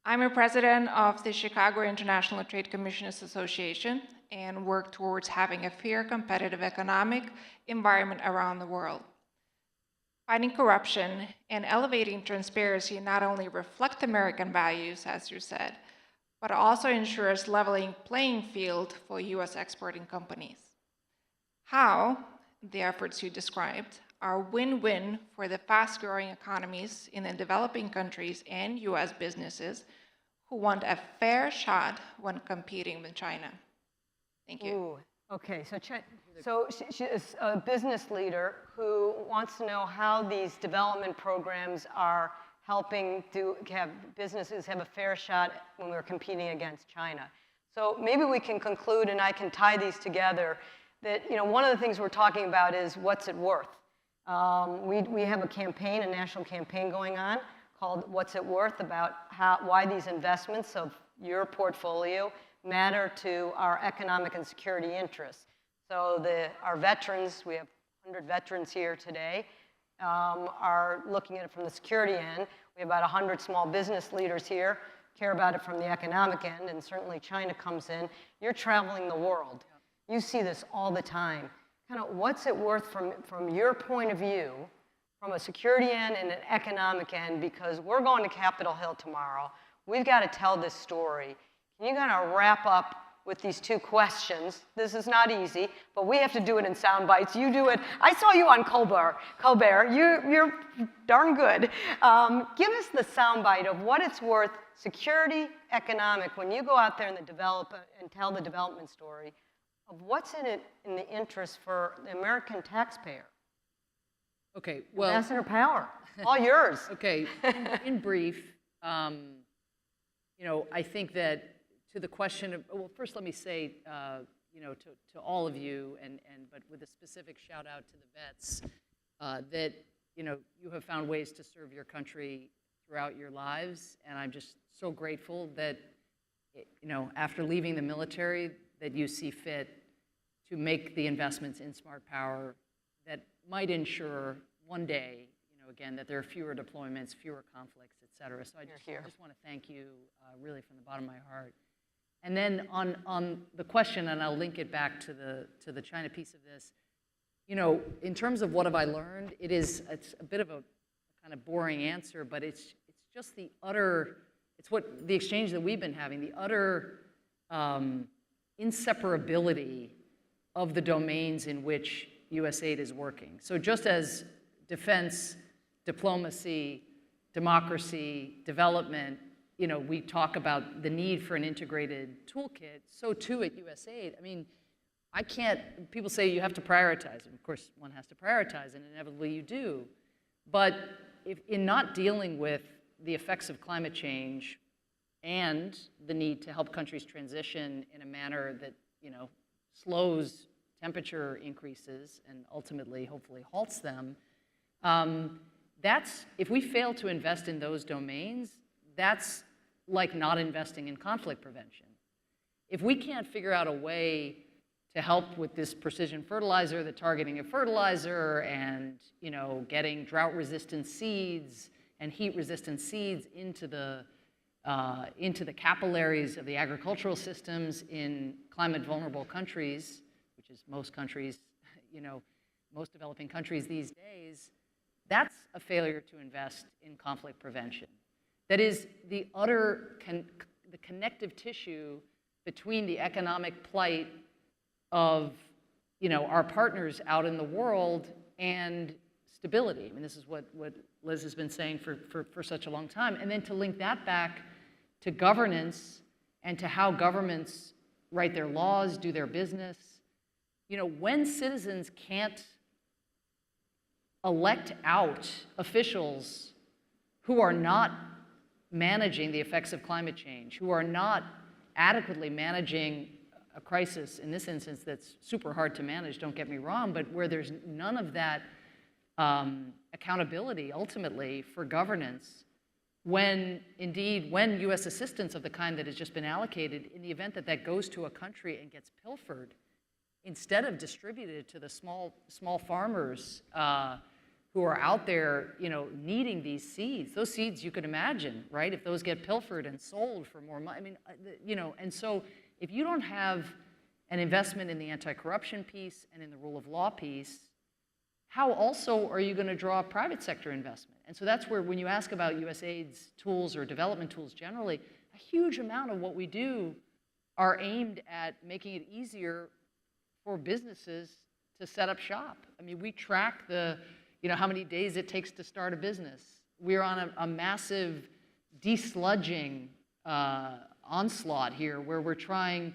I'm a president of the Chicago International Trade Commissioners Association and work towards having a fair, competitive economic environment around the world. Fighting corruption and elevating transparency not only reflect American values, as you said, but also ensures leveling playing field for U.S. exporting companies. How the efforts you described are win-win for the fast-growing economies in the developing countries and U.S. businesses who want a fair shot when competing with China. Thank you. Ooh, okay, so she is a business leader who wants to know how these development programs are helping to have businesses have a fair shot when we're competing against China. So maybe we can conclude, and I can tie these together, that one of the things we're talking about is what's it worth. We have a campaign, a national campaign going on called What's It Worth, about why these investments of your portfolio matter to our economic and security interests. So our veterans, we have 100 veterans here today, are looking at it from the security end. We have about 100 small business leaders here, care about it from the economic end, and certainly China comes in. You're traveling the world. You see this all the time. Kind of what's it worth from your point of view, from a security end and an economic end, because we're going to Capitol Hill tomorrow. We've got to tell this story. Can you kind of wrap up with these two questions? This is not easy, but we have to do it in sound bites. You do it. I saw you on Colbert. You're darn good. Give us the sound bite of what it's worth, security, economic, when you go out there and tell the development story of what's in it in the interest for the American taxpayer. Okay, well, Ambassador Power, all yours. Okay, in brief, I think that to the question of, well, first let me say, to all of you, but with a specific shout out to the vets, that you have found ways to serve your country throughout your lives, and I'm just so grateful that after leaving the military, that you see fit to make the investments in smart power that might ensure one day, again, that there are fewer deployments, fewer conflicts, et cetera. So I just want to thank you really from the bottom of my heart. And then on the question, and I'll link it back to the China piece of this, in terms of what have I learned, it's a bit of a kind of boring answer, but it's just it's what the exchange that we've been having, the utter inseparability of the domains in which USAID is working. So just as defense, diplomacy, democracy, development, we talk about the need for an integrated toolkit, so too at USAID. I mean, people say you have to prioritize, and of course one has to prioritize, and inevitably you do. But in not dealing with the effects of climate change and the need to help countries transition in a manner that, slows temperature increases and ultimately, hopefully, halts them, if we fail to invest in those domains, that's like not investing in conflict prevention. If we can't figure out a way to help with this precision fertilizer, the targeting of fertilizer, and getting drought-resistant seeds and heat-resistant seeds into the capillaries of the agricultural systems in climate-vulnerable countries, which is most countries, most developing countries these days, That's a failure to invest in conflict prevention. That is the the connective tissue between the economic plight of our partners out in the world and stability. I mean, this is what Liz has been saying for such a long time. And then to link that back to governance and to how governments write their laws, do their business. When citizens can't elect out officials who are not managing the effects of climate change, who are not adequately managing a crisis, in this instance, that's super hard to manage, don't get me wrong, but where there's none of that accountability, ultimately, for governance, when U.S. assistance of the kind that has just been allocated, in the event that that goes to a country and gets pilfered, instead of distributed to the small farmers who are out there, needing these seeds. Those seeds, you could imagine, right? If those get pilfered and sold for more money, I mean, and so if you don't have an investment in the anti-corruption piece and in the rule of law piece, how also are you going to draw private sector investment? And so that's where, when you ask about USAID's tools or development tools generally, a huge amount of what we do are aimed at making it easier for businesses to set up shop. I mean, we track how many days it takes to start a business. We're on a massive desludging onslaught here, where we're trying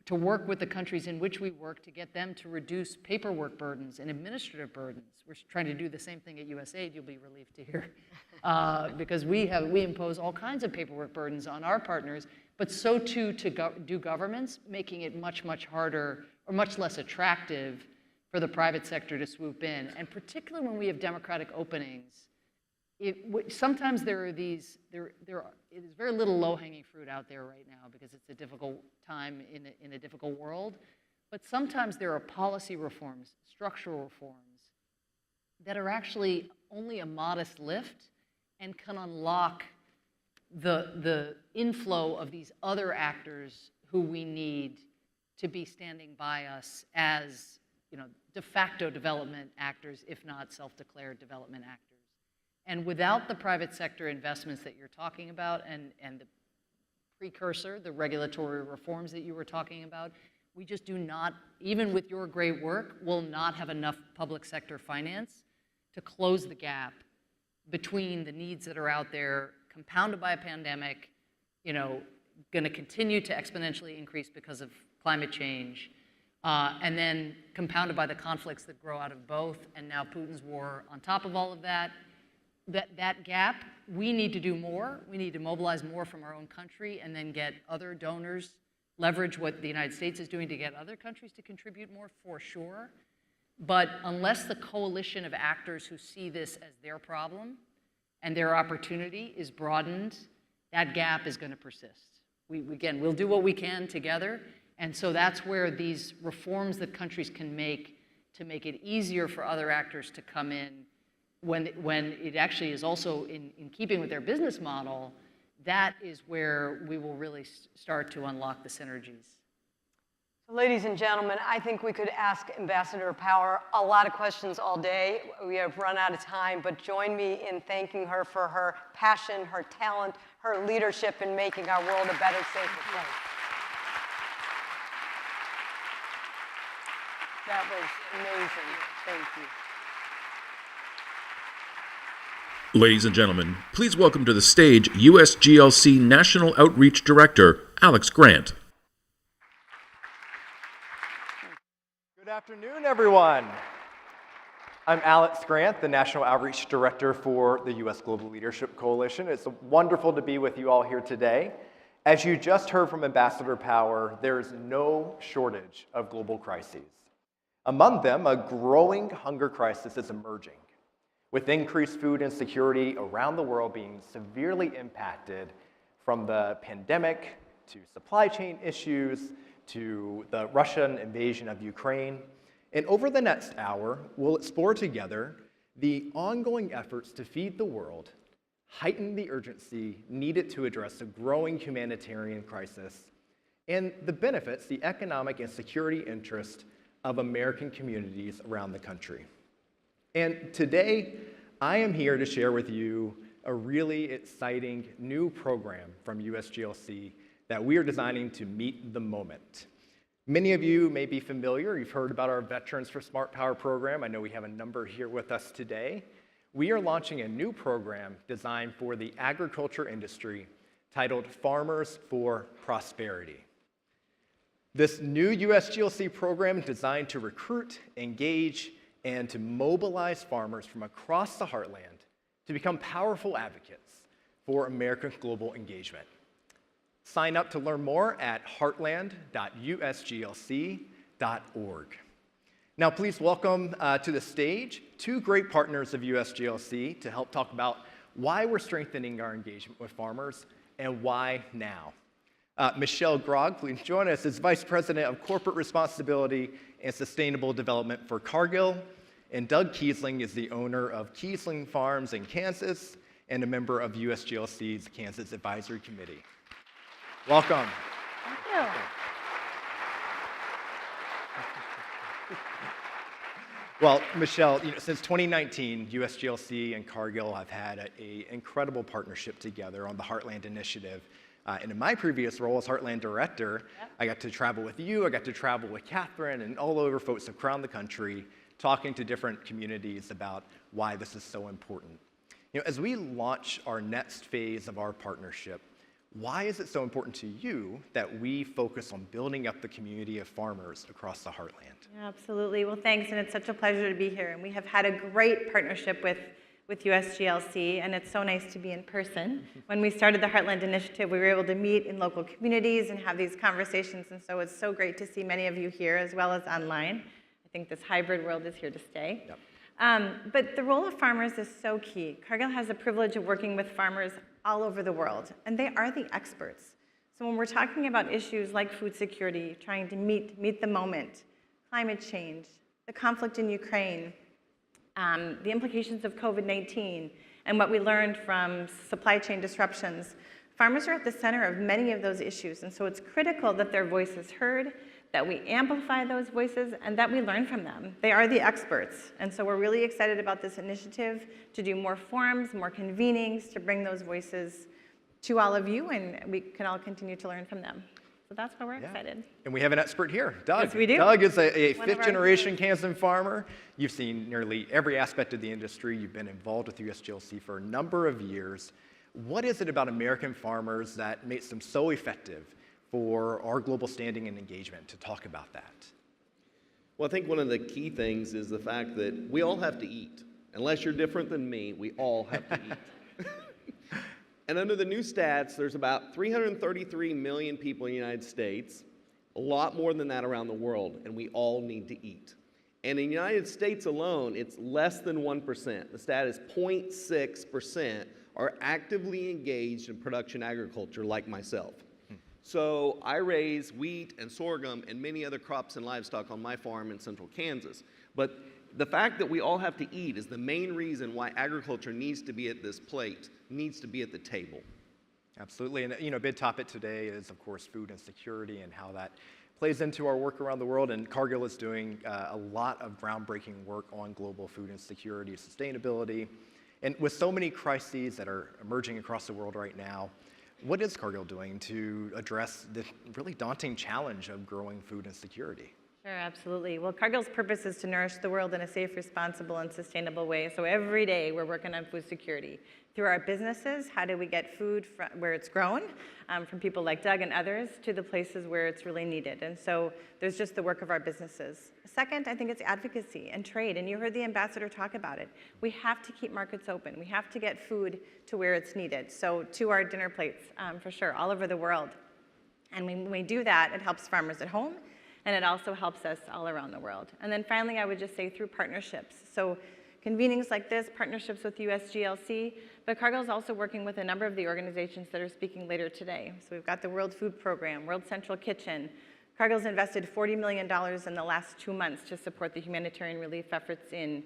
to work with the countries in which we work to get them to reduce paperwork burdens and administrative burdens. We're trying to do the same thing at USAID, you'll be relieved to hear, because we impose all kinds of paperwork burdens on our partners, but so too do governments, making it much, much harder or much less attractive for the private sector to swoop in. And particularly when we have democratic openings, sometimes it is very little low-hanging fruit out there right now, because it's a difficult time in a difficult world. But sometimes there are policy reforms, structural reforms, that are actually only a modest lift and can unlock the inflow of these other actors who we need to be standing by us as de facto development actors, if not self-declared development actors. And without the private sector investments that you're talking about and the precursor, the regulatory reforms that you were talking about, we just do not, even with your great work, will not have enough public sector finance to close the gap between the needs that are out there, compounded by a pandemic, going to continue to exponentially increase because of climate change, and then compounded by the conflicts that grow out of both, and now Putin's war on top of all of that. That gap, we need to do more. We need to mobilize more from our own country, and then get other donors, leverage what the United States is doing to get other countries to contribute more, for sure. But unless the coalition of actors who see this as their problem and their opportunity is broadened, that gap is going to persist. We'll do what we can together. And so that's where these reforms that countries can make to make it easier for other actors to come in, when it actually is also in keeping with their business model, that is where we will really start to unlock the synergies. Ladies and gentlemen, I think we could ask Ambassador Power a lot of questions all day. We have run out of time, but join me in thanking her for her passion, her talent, her leadership in making our world a better, safer place. That was amazing. Thank you. Ladies and gentlemen, please welcome to the stage USGLC National Outreach Director, Alex Grant. Good afternoon, everyone. I'm Alex Grant, the National Outreach Director for the U.S. Global Leadership Coalition. It's wonderful to be with you all here today. As you just heard from Ambassador Power, there is no shortage of global crises. Among them, a growing hunger crisis is emerging, with increased food insecurity around the world being severely impacted from the pandemic to supply chain issues to the Russian invasion of Ukraine. And over the next hour, we'll explore together the ongoing efforts to feed the world, heighten the urgency needed to address a growing humanitarian crisis, and the benefits, the economic and security interest of American communities around the country. And today, I am here to share with you a really exciting new program from USGLC that we are designing to meet the moment. Many of you may be familiar. You've heard about our Veterans for Smart Power program. I know we have a number here with us today. We are launching a new program designed for the agriculture industry titled Farmers for Prosperity. This new USGLC program is designed to recruit, engage, and to mobilize farmers from across the heartland to become powerful advocates for American global engagement. Sign up to learn more at heartland.usglc.org. Now, please welcome to the stage two great partners of USGLC to help talk about why we're strengthening our engagement with farmers and why now. Michelle Grogg, please join us as Vice President of Corporate Responsibility and Sustainable Development for Cargill. And Doug Kiesling is the owner of Kiesling Farms in Kansas and a member of USGLC's Kansas Advisory Committee. Welcome. Thank you. Well, Michelle, since 2019, USGLC and Cargill have had an incredible partnership together on the Heartland Initiative. And in my previous role as Heartland Director, I got to travel with you, I got to travel with Catherine, and all over folks around the country, talking to different communities about why this is so important. As we launch our next phase of our partnership, why is it so important to you that we focus on building up the community of farmers across the heartland? Yeah, absolutely. Well, thanks, and it's such a pleasure to be here. And we have had a great partnership with USGLC, and it's so nice to be in person. When we started the Heartland Initiative, we were able to meet in local communities and have these conversations, and so it's so great to see many of you here as well as online. I think this hybrid world is here to stay. Yep. But the role of farmers is so key. Cargill has the privilege of working with farmers all over the world, and they are the experts. So when we're talking about issues like food security, trying to meet the moment, climate change, the conflict in Ukraine, the implications of COVID-19, and what we learned from supply chain disruptions, farmers are at the center of many of those issues, and so it's critical that their voice is heard, that we amplify those voices, and that we learn from them. They are the experts, and so we're really excited about this initiative to do more forums, more convenings, to bring those voices to all of you, and we can all continue to learn from them. So that's why we're excited. And we have an expert here, Doug. Yes, we do. Doug is a fifth-generation Kansas farmer. You've seen nearly every aspect of the industry. You've been involved with USGLC for a number of years. What is it about American farmers that makes them so effective for our global standing and engagement to talk about that? Well, I think one of the key things is the fact that we all have to eat. Unless you're different than me, we all have to eat. And under the new stats, there's about 333 million people in the United States, a lot more than that around the world, and we all need to eat. And in the United States alone, it's less than 1%. The stat is 0.6% are actively engaged in production agriculture like myself. So I raise wheat and sorghum and many other crops and livestock on my farm in central Kansas. But the fact that we all have to eat is the main reason why agriculture needs to be at this plate, needs to be at the table. Absolutely, and a big topic today is, of course, food insecurity and how that plays into our work around the world, and Cargill is doing a lot of groundbreaking work on global food insecurity, sustainability, and with so many crises that are emerging across the world right now, what is Cargill doing to address the really daunting challenge of growing food insecurity? Sure, absolutely. Well, Cargill's purpose is to nourish the world in a safe, responsible, and sustainable way. So every day we're working on food security. Through our businesses, how do we get food from where it's grown, from people like Doug and others, to the places where it's really needed. And so there's just the work of our businesses. Second, I think it's advocacy and trade, and you heard the ambassador talk about it. We have to keep markets open. We have to get food to where it's needed, so to our dinner plates, for sure, all over the world. And when we do that, it helps farmers at home, and it also helps us all around the world. And then finally, I would just say through partnerships. So convenings like this, partnerships with USGLC, but Cargill's also working with a number of the organizations that are speaking later today. So we've got the World Food Program, World Central Kitchen. Cargill's invested $40 million in the last 2 months to support the humanitarian relief efforts in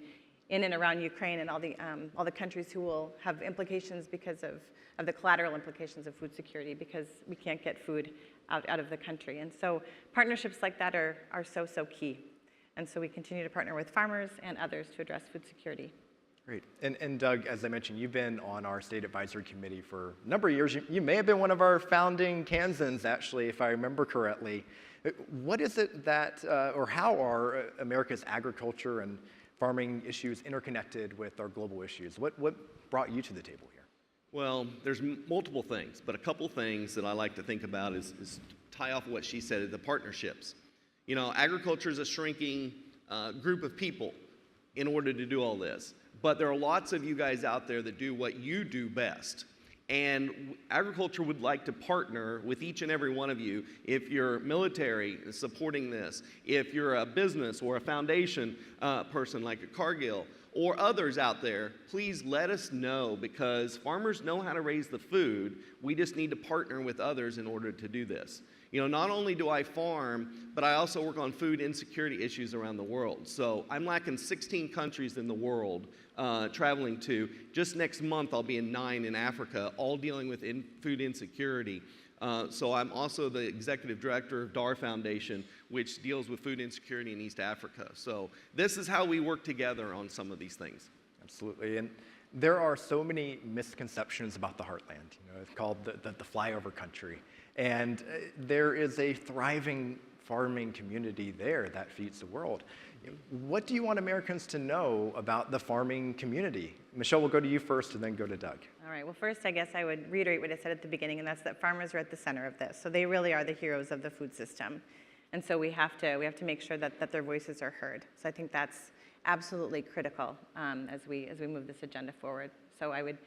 and around Ukraine and all the countries who will have implications because of the collateral implications of food security, because we can't get food out of the country. And so partnerships like that are so key. And so we continue to partner with farmers and others to address food security. Great. And Doug, as I mentioned, you've been on our state advisory committee for a number of years. You may have been one of our founding Kansans, actually, if I remember correctly. What is it that, or how are America's agriculture and farming issues interconnected with our global issues? What brought you to the table here? Well, there's multiple things, but a couple things that I like to think about is tie off what she said, the partnerships. You know, agriculture is a shrinking group of people in order to do all this. But there are lots of you guys out there that do what you do best. And agriculture would like to partner with each and every one of you. If you're military, supporting this. If you're a business or a foundation person like a Cargill or others out there, please let us know, because farmers know how to raise the food. We just need to partner with others in order to do this. You know, not only do I farm, but I also work on food insecurity issues around the world. So I'm lacking 16 countries in the world traveling to. Just next month, I'll be in 9 in Africa, all dealing with food insecurity. So I'm also the executive director of DAR Foundation, which deals with food insecurity in East Africa. So this is how we work together on some of these things. Absolutely. And there are so many misconceptions about the heartland. You know, it's called the flyover country. And there is a thriving farming community there that feeds the world. What do you want Americans to know about the farming community? Michelle, we'll go to you first and then go to Doug. All right, well, first, I guess I would reiterate what I said at the beginning, and that's that farmers are at the center of this. So they really are the heroes of the food system. And so we have to make sure that their voices are heard. So I think that's absolutely critical as we move this agenda forward. So I would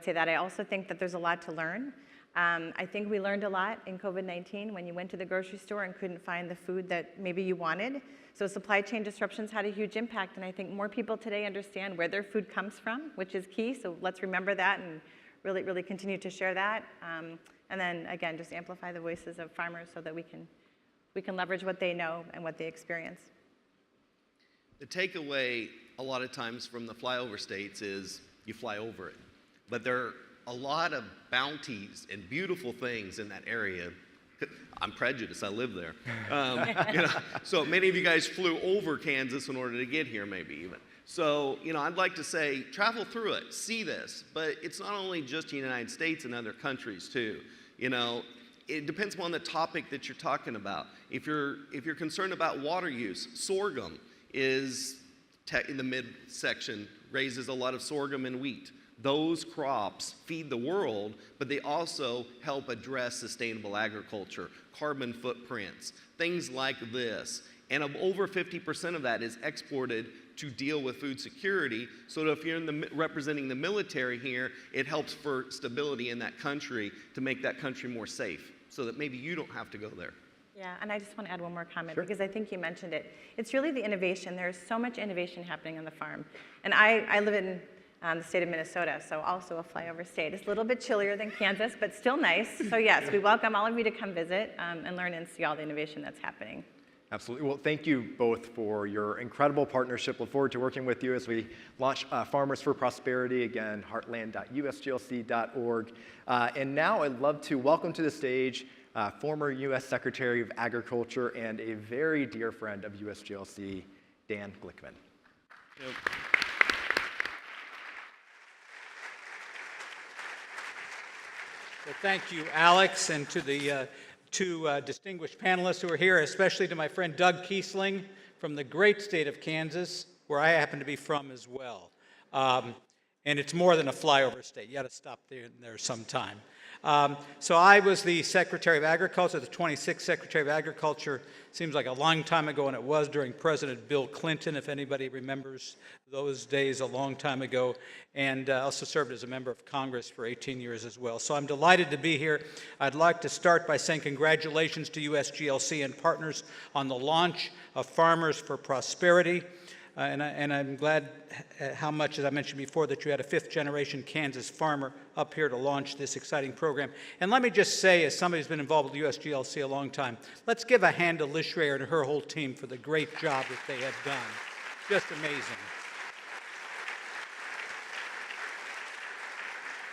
say that. I also think that there's a lot to learn. I think we learned a lot in COVID-19 when you went to the grocery store and couldn't find the food that maybe you wanted. So supply chain disruptions had a huge impact, and I think more people today understand where their food comes from, which is key. So let's remember that and really, really continue to share that. And then again, just amplify the voices of farmers so that we can leverage what they know and what they experience. The takeaway a lot of times from the flyover states is you fly over it. But there are a lot of bounties and beautiful things in that area. I'm prejudiced, I live there. You know, so many of you guys flew over Kansas in order to get here, maybe even. So, you know, I'd like to say, travel through it, see this. But it's not only just the United States and other countries too. You know, it depends upon the topic that you're talking about. If you're concerned about water use, sorghum is in the midsection, raises a lot of sorghum and wheat. Those crops feed the world, but they also help address sustainable agriculture, carbon footprints, things like this. And over 50% of that is exported to deal with food security. So if you're representing the military here, it helps for stability in that country to make that country more safe so that maybe you don't have to go there. Yeah, and I just want to add one more comment because I think you mentioned it. It's really the innovation. There's so much innovation happening on the farm. And I live in the state of Minnesota, so also a flyover state. It's a little bit chillier than Kansas, but still nice. So yes, we welcome all of you to come visit and learn and see all the innovation that's happening. Absolutely. Well, thank you both for your incredible partnership. Look forward to working with you as we launch Farmers for Prosperity, again, heartland.usglc.org. And now I'd love to welcome to the stage former U.S. Secretary of Agriculture and a very dear friend of USGLC, Dan Glickman. Yep. Well, thank you, Alex, and to the two distinguished panelists who are here, especially to my friend Doug Kiesling from the great state of Kansas, where I happen to be from as well. And it's more than a flyover state. You got to stop there sometime. So I was the Secretary of Agriculture, the 26th Secretary of Agriculture. Seems like a long time ago, and it was during President Bill Clinton, if anybody remembers those days a long time ago. And also served as a member of Congress for 18 years as well. So I'm delighted to be here. I'd like to start by saying congratulations to USGLC and partners on the launch of Farmers for Prosperity. And I'm glad how much, as I mentioned before, that you had a fifth-generation Kansas farmer up here to launch this exciting program. And let me just say, as somebody who's been involved with USGLC a long time, let's give a hand to Liz Schreier and her whole team for the great job that they have done. Just amazing.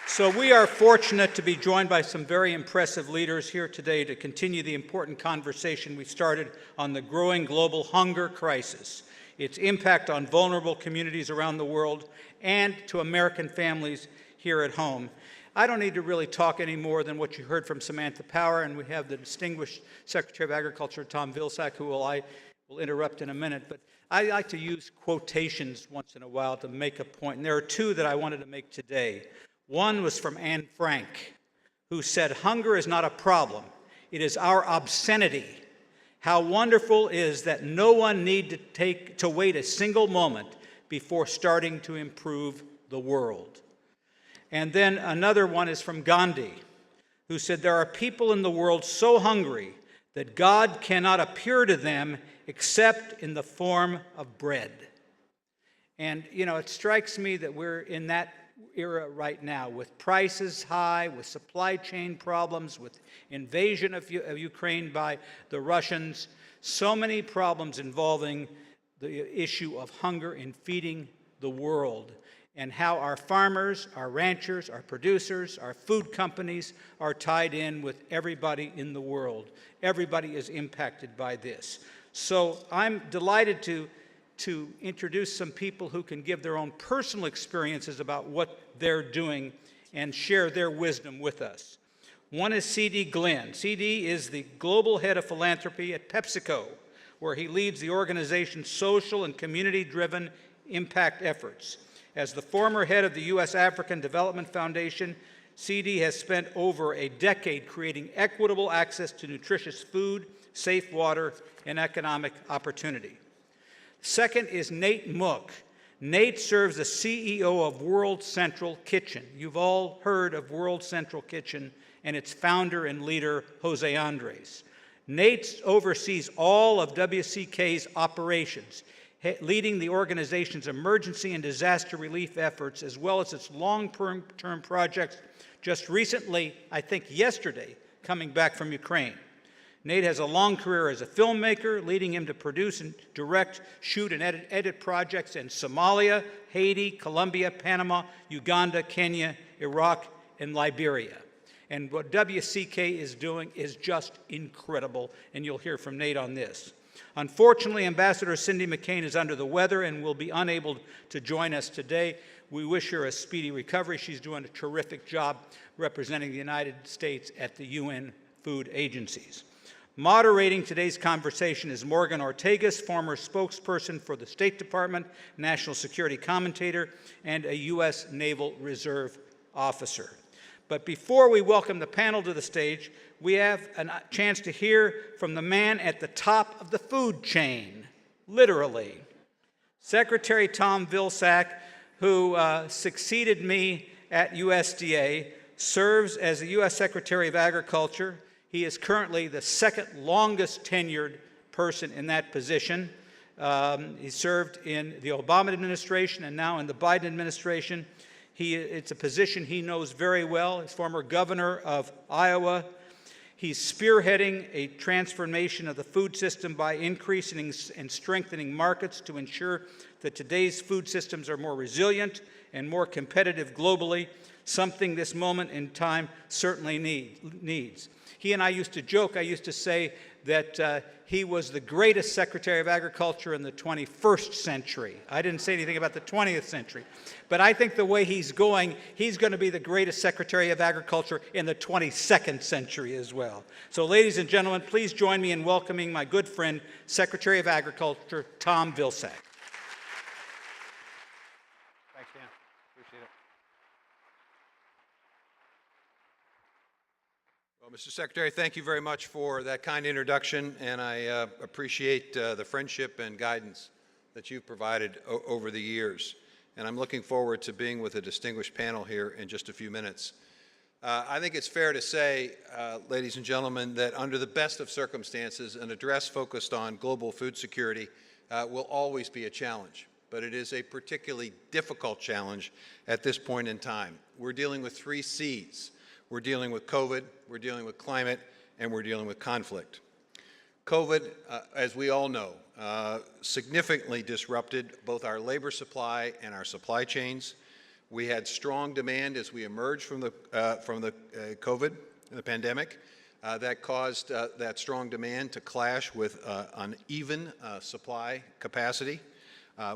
So we are fortunate to be joined by some very impressive leaders here today to continue the important conversation we started on the growing global hunger crisis. its impact on vulnerable communities around the world, and to American families here at home. I don't need to really talk any more than what you heard from Samantha Power, and we have the distinguished Secretary of Agriculture, Tom Vilsack, who I will interrupt in a minute. But I like to use quotations once in a while to make a point, and there are two that I wanted to make today. One was from Anne Frank, who said, "Hunger is not a problem. It is our obscenity. How wonderful is that no one need to wait a single moment before starting to improve the world." And then another one is from Gandhi, who said, "There are people in the world so hungry that God cannot appear to them except in the form of bread." And, you know, it strikes me that we're in that era right now, with prices high, with supply chain problems, with invasion of Ukraine by the Russians, so many problems involving the issue of hunger and feeding the world, and how our farmers, our ranchers, our producers, our food companies are tied in with everybody in the world. Everybody is impacted by this. So I'm delighted to introduce some people who can give their own personal experiences about what they're doing and share their wisdom with us. One is C.D. Glenn. C.D. is the global head of philanthropy at PepsiCo, where he leads the organization's social and community-driven impact efforts. As the former head of the U.S. African Development Foundation, C.D. has spent over a decade creating equitable access to nutritious food, safe water, and economic opportunity. Second is Nate Mook. Nate serves as CEO of World Central Kitchen. You've all heard of World Central Kitchen and its founder and leader, Jose Andres. Nate oversees all of WCK's operations, leading the organization's emergency and disaster relief efforts, as well as its long-term projects, just recently, I think yesterday, coming back from Ukraine. Nate has a long career as a filmmaker, leading him to produce and direct, shoot, and edit projects in Somalia, Haiti, Colombia, Panama, Uganda, Kenya, Iraq, and Liberia. And what WCK is doing is just incredible, and you'll hear from Nate on this. Unfortunately, Ambassador Cindy McCain is under the weather and will be unable to join us today. We wish her a speedy recovery. She's doing a terrific job representing the United States at the UN food agencies. Moderating today's conversation is Morgan Ortegas, former spokesperson for the State Department, national security commentator, and a U.S. Naval Reserve officer. But before we welcome the panel to the stage, we have a chance to hear from the man at the top of the food chain, literally. Secretary Tom Vilsack, who succeeded me at USDA, serves as the U.S. Secretary of Agriculture. He is currently the second longest tenured person in that position. He served in the Obama administration and now in the Biden administration. It's a position he knows very well. He's former governor of Iowa. He's spearheading a transformation of the food system by increasing and strengthening markets to ensure that today's food systems are more resilient and more competitive globally, something this moment in time certainly needs. He and I used to joke, I used to say that he was the greatest Secretary of Agriculture in the 21st century. I didn't say anything about the 20th century. But I think the way he's going to be the greatest Secretary of Agriculture in the 22nd century as well. So ladies and gentlemen, please join me in welcoming my good friend, Secretary of Agriculture, Tom Vilsack. Thanks, Dan. Appreciate it. Well, Mr. Secretary, thank you very much for that kind introduction, and I appreciate the friendship and guidance that you've provided over the years. And I'm looking forward to being with a distinguished panel here in just a few minutes. I think it's fair to say, ladies and gentlemen, that under the best of circumstances, an address focused on global food security will always be a challenge. But it is a particularly difficult challenge at this point in time. We're dealing with 3 C's. We're dealing with COVID, we're dealing with climate, and we're dealing with conflict. COVID, as we all know, significantly disrupted both our labor supply and our supply chains. We had strong demand as we emerged from the COVID, the pandemic. That caused that strong demand to clash with uneven supply capacity.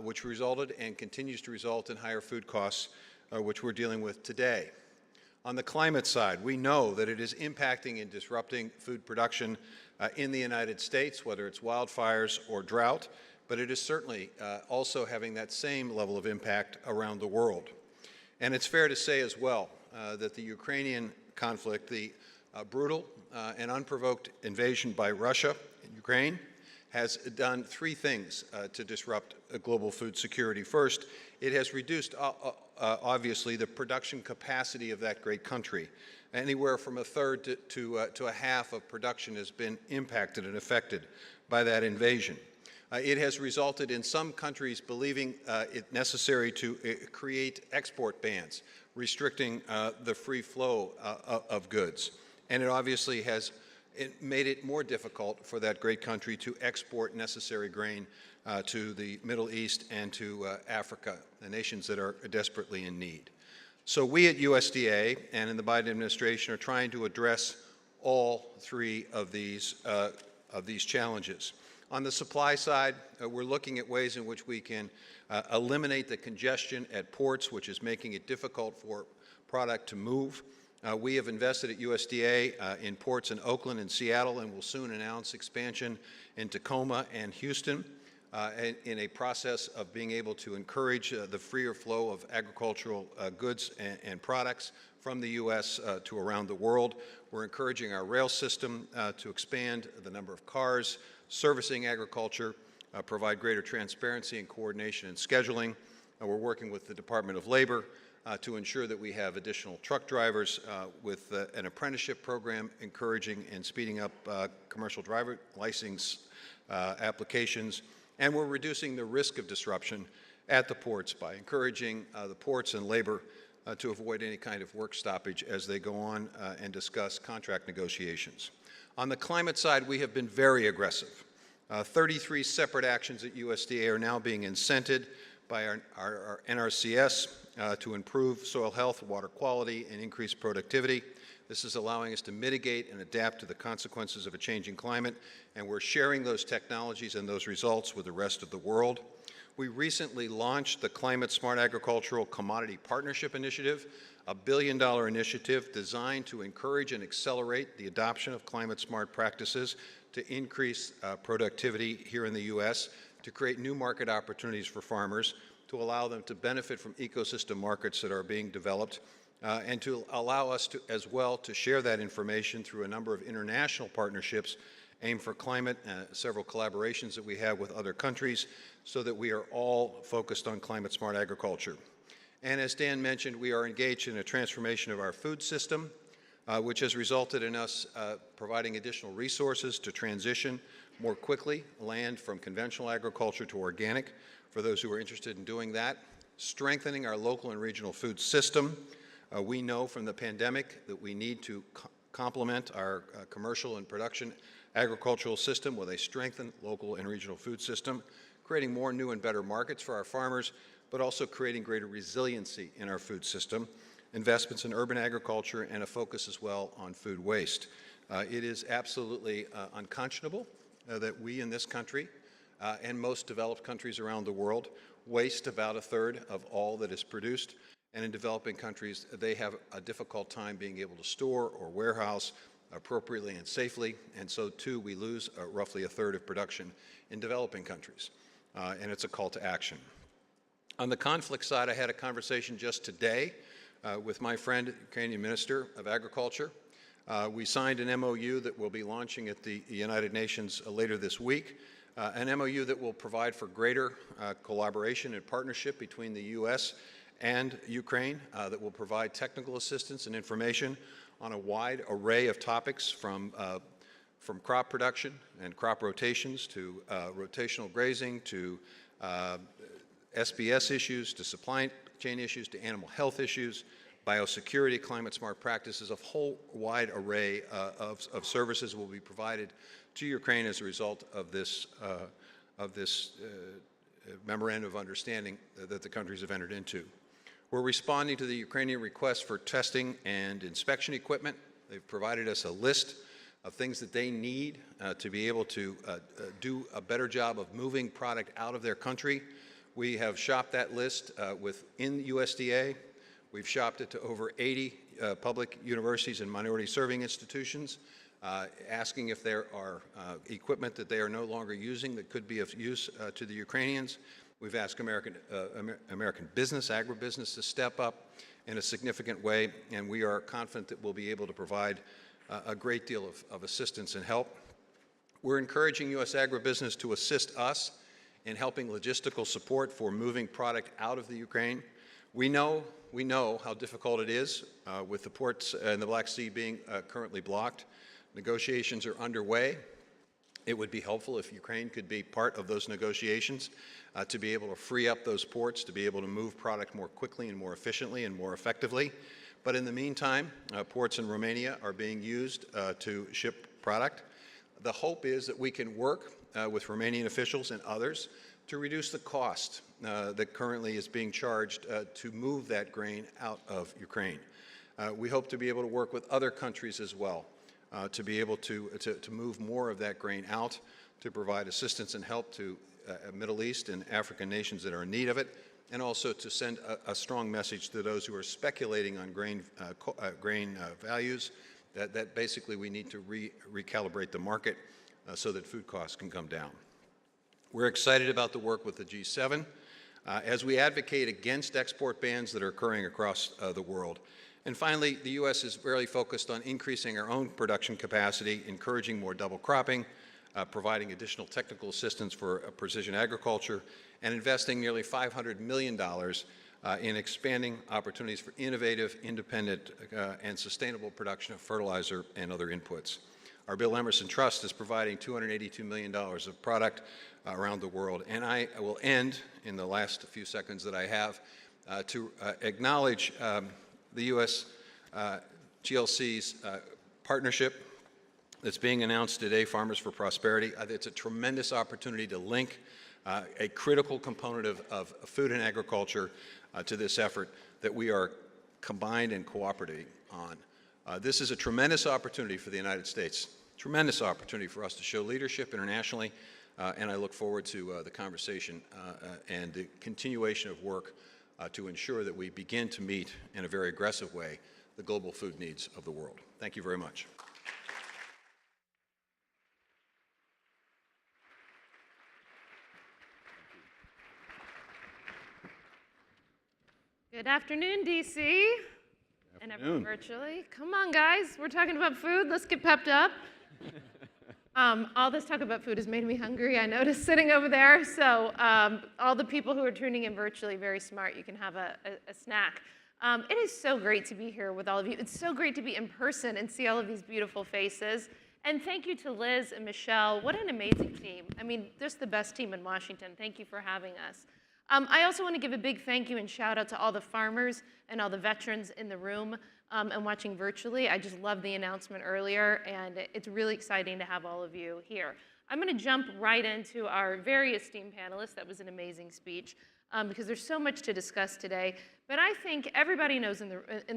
which resulted and continues to result in higher food costs, which we're dealing with today. On the climate side, we know that it is impacting and disrupting food production in the United States, whether it's wildfires or drought, but it is certainly also having that same level of impact around the world. And it's fair to say as well that the Ukrainian conflict, the brutal and unprovoked invasion by Russia in Ukraine, has done three things to disrupt global food security. First, it has reduced, obviously, the production capacity of that great country. Anywhere from a third to a half of production has been impacted and affected by that invasion. It has resulted in some countries believing it necessary to create export bans, restricting the free flow of goods. And it obviously has made it more difficult for that great country to export necessary grain to the Middle East and to Africa, the nations that are desperately in need. So we at USDA and in the Biden administration are trying to address all three of these challenges. On the supply side, we're looking at ways in which we can eliminate the congestion at ports, which is making it difficult for product to move. We have invested at USDA in ports in Oakland and Seattle, and will soon announce expansion in Tacoma and Houston in a process of being able to encourage the freer flow of agricultural goods and products from the U.S. To around the world. We're encouraging our rail system to expand the number of cars servicing agriculture, provide greater transparency and coordination in scheduling. We're working with the Department of Labor to ensure that we have additional truck drivers with an apprenticeship program encouraging and speeding up commercial driver license applications. And we're reducing the risk of disruption at the ports by encouraging the ports and labor to avoid any kind of work stoppage as they go on and discuss contract negotiations. On the climate side, we have been very aggressive. 33 separate actions at USDA are now being incented by our NRCS to improve soil health, water quality, and increase productivity. This is allowing us to mitigate and adapt to the consequences of a changing climate, and we're sharing those technologies and those results with the rest of the world. We recently launched the Climate Smart Agricultural Commodity Partnership Initiative, a $1 billion initiative designed to encourage and accelerate the adoption of climate-smart practices to increase productivity here in the U.S., to create new market opportunities for farmers, to allow them to benefit from ecosystem markets that are being developed, and to allow us to, as well, to share that information through a number of international partnerships aimed for climate, several collaborations that we have with other countries, so that we are all focused on climate-smart agriculture. And as Dan mentioned, we are engaged in a transformation of our food system, which has resulted in us providing additional resources to transition more quickly land from conventional agriculture to organic for those who are interested in doing that, strengthening our local and regional food system. We know from the pandemic that we need to complement our commercial and production agricultural system with a strengthened local and regional food system, creating more new and better markets for our farmers, but also creating greater resiliency in our food system, investments in urban agriculture, and a focus as well on food waste. It is absolutely unconscionable that we in this country and most developed countries around the world waste about a third of all that is produced. And in developing countries, they have a difficult time being able to store or warehouse appropriately and safely. And so, too, we lose roughly a third of production in developing countries. And it's a call to action. On the conflict side, I had a conversation just today with my friend, Ukrainian Minister of Agriculture. We signed an MOU that we'll be launching at the United Nations later this week, an MOU that will provide for greater collaboration and partnership between the U.S. and Ukraine, that will provide technical assistance and information on a wide array of topics from crop production and crop rotations to rotational grazing to SBS issues, to supply chain issues, to animal health issues, biosecurity, climate-smart practices. A whole wide array of services will be provided to Ukraine as a result of this memorandum of understanding that the countries have entered into. We're responding to the Ukrainian request for testing and inspection equipment. They've provided us a list of things that they need to be able to do a better job of moving product out of their country. We have shopped that list within USDA. We've shopped it to over 80 public universities and minority serving institutions, asking if there are equipment that they are no longer using that could be of use to the Ukrainians. We've asked American business, agribusiness, to step up in a significant way, and we are confident that we'll be able to provide a great deal of assistance and help. We're encouraging U.S. agribusiness to assist us in helping logistical support for moving product out of the Ukraine. We know how difficult it is with the ports in the Black Sea being currently blocked. Negotiations are underway. It would be helpful if Ukraine could be part of those negotiations to be able to free up those ports, to be able to move product more quickly and more efficiently and more effectively. But in the meantime, ports in Romania are being used to ship product. The hope is that we can work with Romanian officials and others to reduce the cost that currently is being charged to move that grain out of Ukraine. We hope to be able to work with other countries as well to be able to move more of that grain out, to provide assistance and help to Middle East and African nations that are in need of it, and also to send a strong message to those who are speculating on grain values that basically we need to recalibrate the market so that food costs can come down. We're excited about the work with the G7 as we advocate against export bans that are occurring across the world. And finally, the U.S. is very focused on increasing our own production capacity, encouraging more double cropping, providing additional technical assistance for precision agriculture, and investing nearly $500 million in expanding opportunities for innovative, independent, and sustainable production of fertilizer and other inputs. Our Bill Emerson Trust is providing $282 million of product around the world. And I will end in the last few seconds that I have to acknowledge the USGLC's partnership that's being announced today, Farmers for Prosperity. It's a tremendous opportunity to link a critical component of food and agriculture to this effort that we are combined and cooperating on. This is a tremendous opportunity for the United States, tremendous opportunity for us to show leadership internationally, and I look forward to the conversation and the continuation of work to ensure that we begin to meet in a very aggressive way the global food needs of the world. Thank you very much. Good afternoon, DC. And everyone virtually. Come on, guys. We're talking about food. Let's get pepped up. All this talk about food has made me hungry. I noticed sitting over there. So all the people who are tuning in virtually, very smart. You can have a snack. It is so great to be here with all of you. It's so great to be in person and see all of these beautiful faces. And thank you to Liz and Michelle. What an amazing team. I mean, just the best team in Washington. Thank you for having us. I also want to give a big thank you and shout out to all the farmers and all the veterans in the room and watching virtually. I just love the announcement earlier, and it's really exciting to have all of you here. I'm going to jump right into our very esteemed panelists. That was an amazing speech because there's so much to discuss today. But I think everybody knows in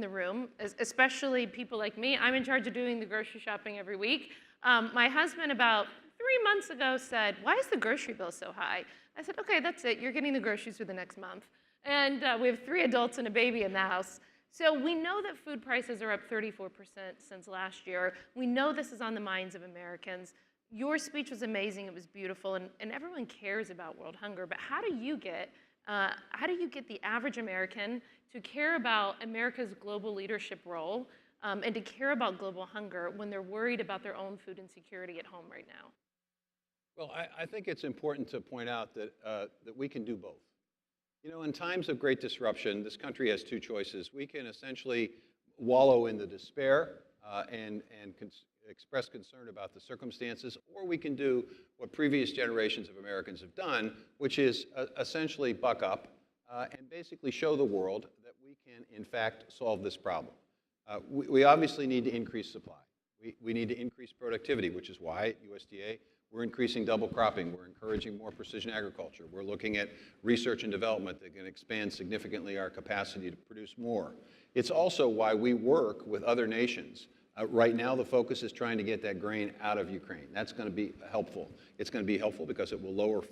the room, especially people like me, I'm in charge of doing the grocery shopping every week. My husband about 3 months ago said, "Why is the grocery bill so high?" I said, "Okay, that's it. You're getting the groceries for the next month." And we have 3 adults and a baby in the house. So we know that food prices are up 34% since last year. We know this is on the minds of Americans. Your speech was amazing. It was beautiful. And everyone cares about world hunger. But how do you get the average American to care about America's global leadership role and to care about global hunger when they're worried about their own food insecurity at home right now? Well, I think it's important to point out that we can do both. You know, in times of great disruption, this country has 2 choices. We can essentially wallow in the despair and express concern about the circumstances, or we can do what previous generations of Americans have done, which is essentially buck up and basically show the world that we can, in fact, solve this problem. We obviously need to increase supply. We need to increase productivity, which is why at USDA, we're increasing double cropping. We're encouraging more precision agriculture. We're looking at research and development that can expand significantly our capacity to produce more. It's also why we work with other nations Right now, the focus is trying to get that grain out of Ukraine. That's going to be helpful. It's going to be helpful because it will lower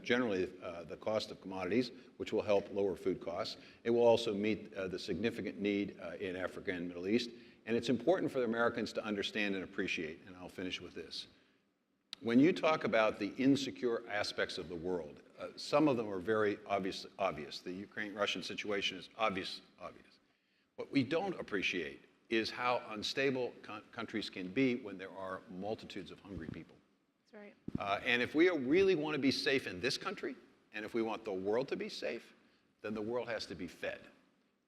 generally the cost of commodities, which will help lower food costs. It will also meet the significant need in Africa and Middle East. And it's important for the Americans to understand and appreciate, and I'll finish with this. When you talk about the insecure aspects of the world, some of them are very obvious. The Ukraine-Russian situation is obvious. What we don't appreciate is how unstable countries can be when there are multitudes of hungry people. That's right. And if we really want to be safe in this country, and if we want the world to be safe, then the world has to be fed.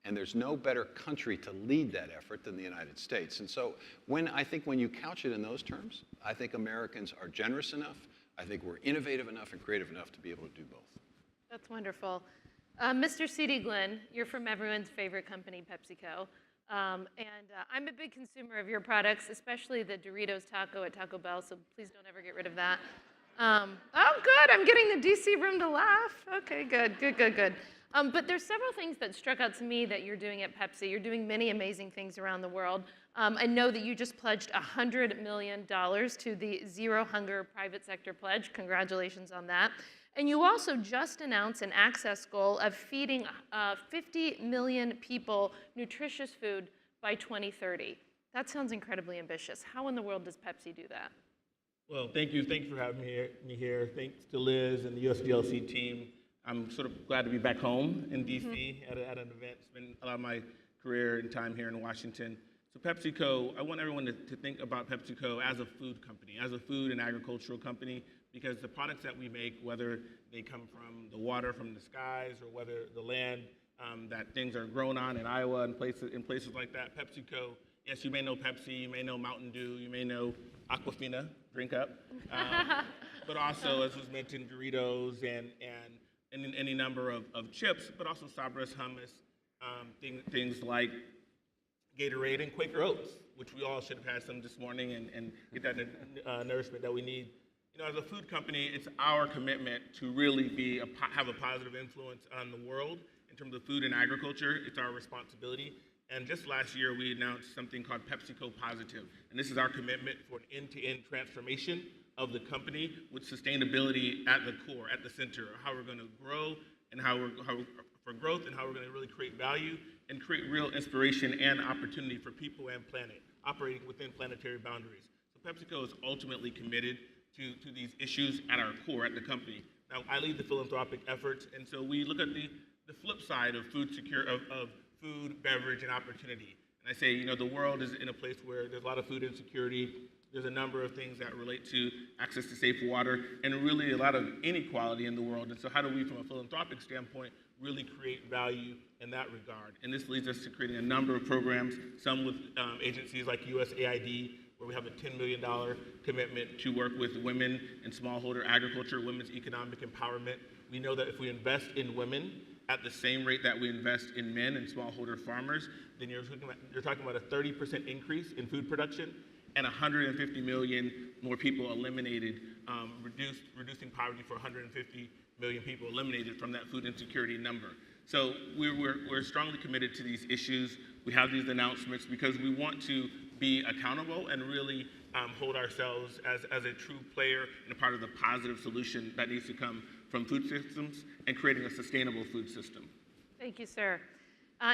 And there's no better country to lead that effort than the United States. And so I think when you couch it in those terms, I think Americans are generous enough, I think we're innovative enough and creative enough to be able to do both. That's wonderful. Mr. C.D. Glenn, you're from everyone's favorite company, PepsiCo. I'm a big consumer of your products, especially the Doritos taco at Taco Bell, so please don't ever get rid of that. Oh, good. I'm getting the DC room to laugh. Okay, good. But there's several things that struck out to me that you're doing at Pepsi. You're doing many amazing things around the world. I know that you just pledged $100 million to the Zero Hunger Private Sector Pledge. Congratulations on that. And you also just announced an access goal of feeding 50 million people nutritious food by 2030. That sounds incredibly ambitious. How in the world does Pepsi do that? Well, thank you for having me here. Thanks to Liz and the USGLC team. I'm sort of glad to be back home in DC at an event. Spent a lot of my career and time here in Washington. So PepsiCo, I want everyone to think about PepsiCo as a food company, as a food and agricultural company, because the products that we make, whether they come from the water from the skies or whether the land that things are grown on in Iowa and places like that, PepsiCo, yes, you may know Pepsi, you may know Mountain Dew, you may know Aquafina, drink up, but also, as was mentioned, Doritos and any number of chips, but also Sabras, hummus, things like Gatorade and Quaker Oats, which we all should have had some this morning and get that nourishment that we need. You know, as a food company, it's our commitment to really have a positive influence on the world in terms of food and agriculture. It's our responsibility. And just last year, we announced something called PepsiCo Positive. And this is our commitment for an end-to-end transformation of the company with sustainability at the core, at the center, how we're going to grow and how we're going to really create value and create real inspiration and opportunity for people and planet, operating within planetary boundaries. So PepsiCo is ultimately committed to these issues at our core, at the company. Now, I lead the philanthropic efforts, and so we look at the flip side of food beverage, and opportunity. And I say, you know, the world is in a place where there's a lot of food insecurity. There's a number of things that relate to access to safe water and really a lot of inequality in the world. And so how do we, from a philanthropic standpoint, really create value in that regard? And this leads us to creating a number of programs, some with agencies like USAID, where we have a $10 million commitment to work with women in smallholder agriculture, women's economic empowerment. We know that if we invest in women at the same rate that we invest in men and smallholder farmers, then you're talking about a 30% increase in food production and 150 million more people eliminated, reducing poverty for 150 million people eliminated from that food insecurity number. So we're strongly committed to these issues. We have these announcements because we want to be accountable and really hold ourselves as a true player and a part of the positive solution that needs to come from food systems and creating a sustainable food system. Thank you, sir.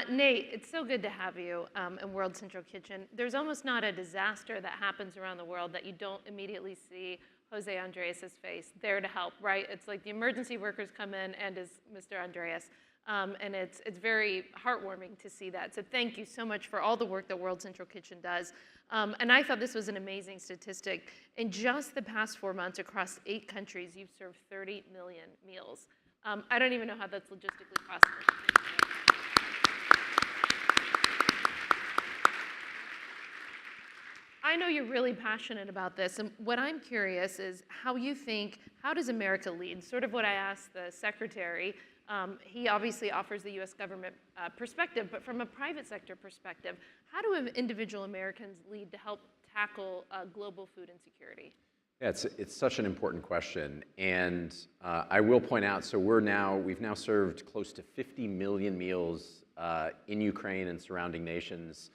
Nate, it's so good to have you in World Central Kitchen. There's almost not a disaster that happens around the world that you don't immediately see Jose Andres' face there to help, right? It's like the emergency workers come in and is Mr. Andres. And it's very heartwarming to see that. So thank you so much for all the work that World Central Kitchen does. And I thought this was an amazing statistic. In just the past 4 months across 8 countries, you've served 30 million meals. I don't even know how that's logistically possible. I know you're really passionate about this, and what I'm curious is how does America lead? Sort of what I asked the secretary. He obviously offers the US government perspective, but from a private sector perspective, how do individual Americans lead to help tackle global food insecurity? Yeah, it's such an important question, and I will point out, so we've now served close to 50 million meals in Ukraine and surrounding nations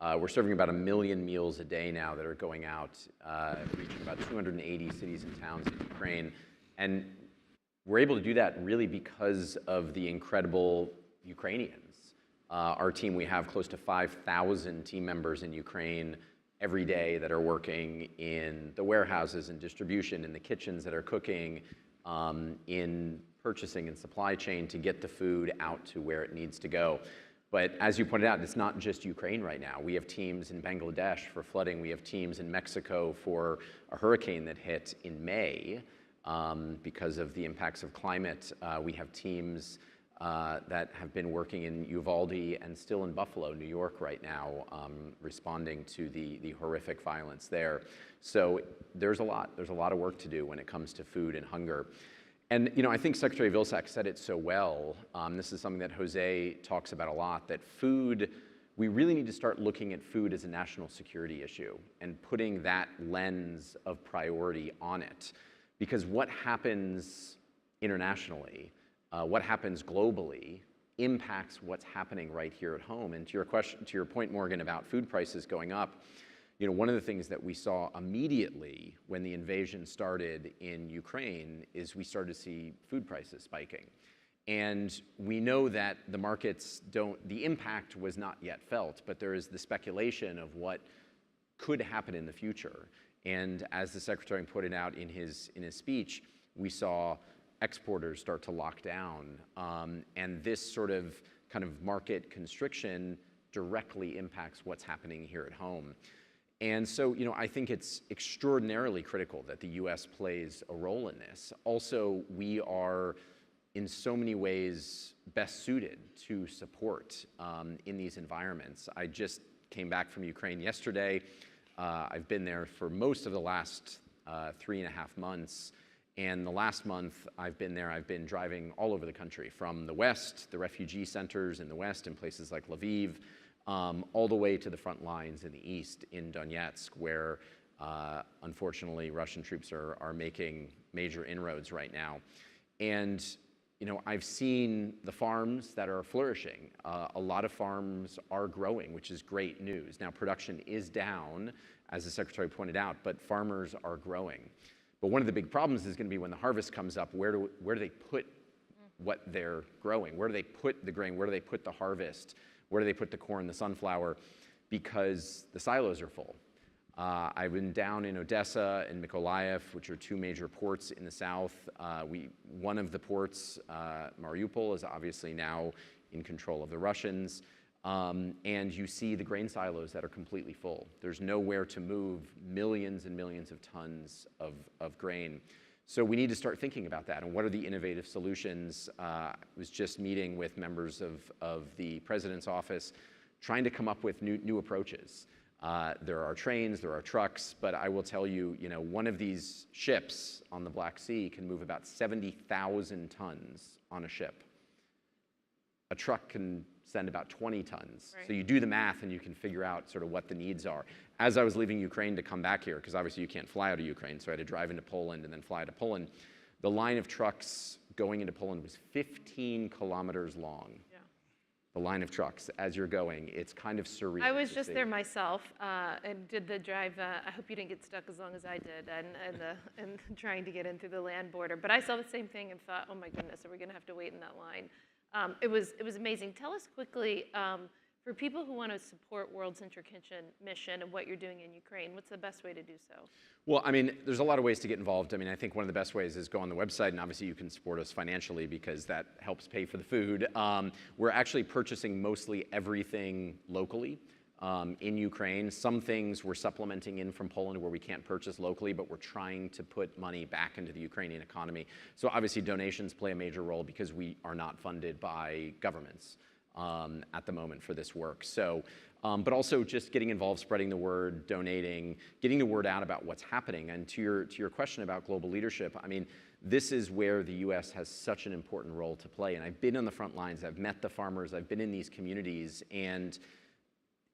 We're serving about 1 million meals a day now that are going out, reaching about 280 cities and towns in Ukraine. And we're able to do that really because of the incredible Ukrainians. Our team, we have close to 5,000 team members in Ukraine every day that are working in the warehouses and distribution, in the kitchens that are cooking, in purchasing and supply chain to get the food out to where it needs to go. But as you pointed out, it's not just Ukraine right now. We have teams in Bangladesh for flooding. We have teams in Mexico for a hurricane that hit in May because of the impacts of climate. We have teams that have been working in Uvalde and still in Buffalo, New York right now, responding to the horrific violence there. So there's a lot of work to do when it comes to food and hunger. And I think Secretary Vilsack said it so well. This is something that Jose talks about a lot, that food, we really need to start looking at food as a national security issue and putting that lens of priority on it. Because what happens internationally, what happens globally, impacts what's happening right here at home. And to your point, Morgan, about food prices going up, one of the things that we saw immediately when the invasion started in Ukraine is we started to see food prices spiking. And we know that the markets the impact was not yet felt, but there is the speculation of what could happen in the future. And as the Secretary put it out in his speech, we saw exporters start to lock down. And this sort of kind of market constriction directly impacts what's happening here at home. And so, I think it's extraordinarily critical that the U.S. plays a role in this. Also, we are in so many ways best suited to support in these environments. I just came back from Ukraine yesterday. I've been there for most of the last 3.5 months. And the last month I've been there, I've been driving all over the country, from the West, the refugee centers in the West in places like Lviv, all the way to the front lines in the East in Donetsk, where unfortunately Russian troops are making major inroads right now. And I've seen the farms that are flourishing. A lot of farms are growing, which is great news. Now, production is down, as the Secretary pointed out, but farmers are growing. But one of the big problems is going to be when the harvest comes up, where do they put what they're growing? Where do they put the grain? Where do they put the harvest? Where do they put the corn, the sunflower? Because the silos are full. I've been down in Odessa and Mykolaiv, which are two major ports in the south. One of the ports, Mariupol, is obviously now in control of the Russians. And you see the grain silos that are completely full. There's nowhere to move millions and millions of tons of grain. So we need to start thinking about that, and what are the innovative solutions. I was just meeting with members of the President's office, trying to come up with new approaches. There are trains, there are trucks, but I will tell you, one of these ships on the Black Sea can move about 70,000 tons on a ship. A truck can send about 20 tons. Right. So you do the math and you can figure out sort of what the needs are. As I was leaving Ukraine to come back here, because obviously you can't fly out of Ukraine, so I had to drive into Poland and then fly to Poland, the line of trucks going into Poland was 15 kilometers long. Yeah. The line of trucks as you're going, it's kind of surreal. I was just there myself and did the drive. I hope you didn't get stuck as long as I did and trying to get in through the land border. But I saw the same thing and thought, oh my goodness, are we going to have to wait in that line? It was amazing. Tell us quickly, for people who want to support World Central Kitchen mission and what you're doing in Ukraine, what's the best way to do so? Well, there's a lot of ways to get involved. I think one of the best ways is go on the website, and obviously you can support us financially because that helps pay for the food. We're actually purchasing mostly everything locally in Ukraine. Some things we're supplementing in from Poland where we can't purchase locally, but we're trying to put money back into the Ukrainian economy. So obviously donations play a major role because we are not funded by governments at the moment for this work. So, but also just getting involved, spreading the word, donating, getting the word out about what's happening. And to your question about global leadership, this is where the U.S. has such an important role to play. And I've been on the front lines, I've met the farmers, I've been in these communities, and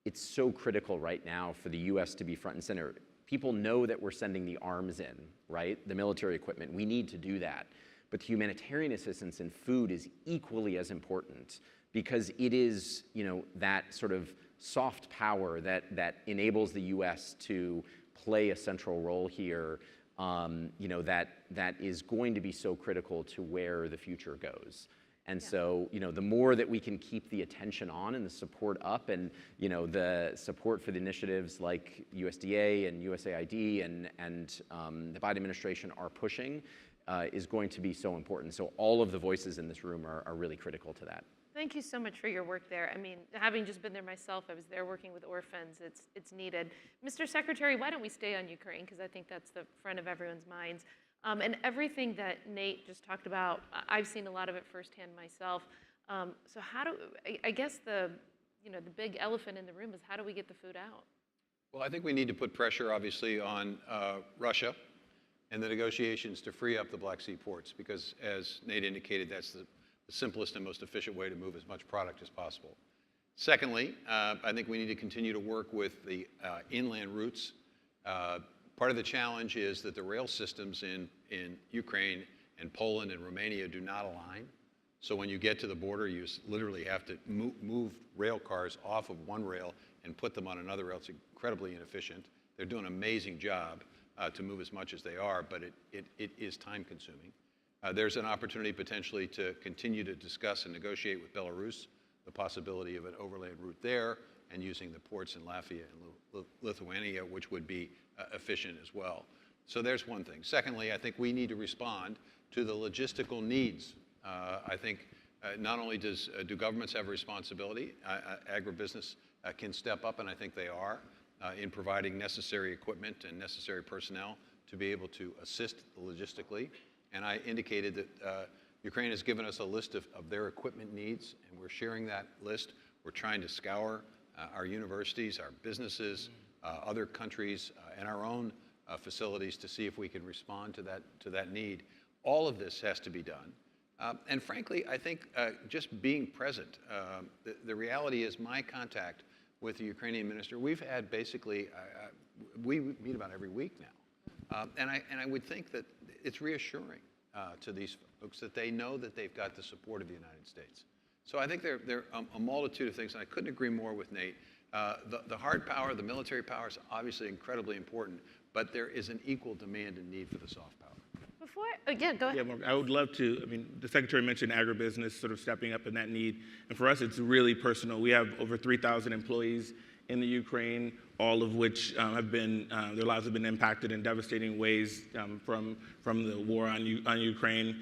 it's so critical right now for the U.S. to be front and center. People know that we're sending the arms in, right? The military equipment, we need to do that. But humanitarian assistance and food is equally as important because it is, that sort of soft power that enables the U.S. to play a central role here, that is going to be so critical to where the future goes. And so, the more that we can keep the attention on and the support up, and the support for the initiatives like USDA and USAID and the Biden administration are pushing, is going to be so important. So all of the voices in this room are really critical to that. Thank you so much for your work there. I mean, having just been there myself, I was there working with orphans. It's needed. Mr. Secretary, why don't we stay on Ukraine? Because I think that's the front of everyone's minds. And everything that Nate just talked about, I've seen a lot of it firsthand myself. So I guess the big elephant in the room is, how do we get the food out? Well, I think we need to put pressure, obviously, on Russia and the negotiations to free up the Black Sea ports, because as Nate indicated, that's the simplest and most efficient way to move as much product as possible. Secondly, I think we need to continue to work with the inland routes. Part of the challenge is that the rail systems in Ukraine and Poland and Romania do not align. So when you get to the border, you literally have to move rail cars off of one rail and put them on another rail. It's incredibly inefficient. They're doing an amazing job to move as much as they are, but it is time consuming. There's an opportunity potentially to continue to discuss and negotiate with Belarus the possibility of an overland route there, and using the ports in Latvia and Lithuania, which would be efficient as well. So there's one thing. Secondly, I think we need to respond to the logistical needs. I think not only do governments have a responsibility, agribusiness can step up, and I think they are, in providing necessary equipment and necessary personnel to be able to assist logistically. And I indicated that Ukraine has given us a list of their equipment needs, and we're sharing that list. We're trying to scour our universities, our businesses, other countries, and our own facilities to see if we can respond to that need. All of this has to be done. And frankly, I think just being present, the reality is my contact with the Ukrainian minister, we've had basically, we meet about every week now. And I would think that it's reassuring to these folks that they know that they've got the support of the United States. So I think there are a multitude of things, and I couldn't agree more with Nate. The hard power, the military power is obviously incredibly important, but there is an equal demand and need for the soft power. Go ahead. Yeah, Mark, I would love to. I mean, the Secretary mentioned agribusiness sort of stepping up in that need. And for us, it's really personal. We have over 3,000 employees in the Ukraine, all of which have been, their lives have been impacted in devastating ways from the war on Ukraine.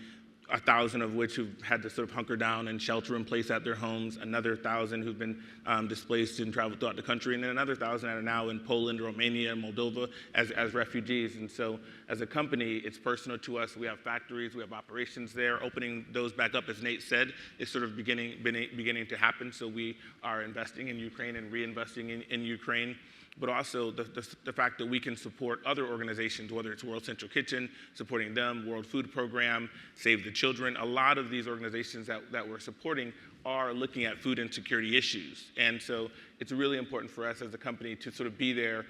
1,000 of which who've had to sort of hunker down and shelter in place at their homes, another 1,000 who've been displaced and traveled throughout the country, and then another 1,000 that are now in Poland, Romania, and Moldova as refugees. And so as a company, it's personal to us. We have factories, we have operations there. Opening those back up, as Nate said, is sort of beginning to happen. So we are investing in Ukraine and reinvesting in Ukraine. But also the fact that we can support other organizations, whether it's World Central Kitchen, supporting them, World Food Program, Save the Children. A lot of these organizations that we're supporting are looking at food insecurity issues. And so it's really important for us as a company to sort of be there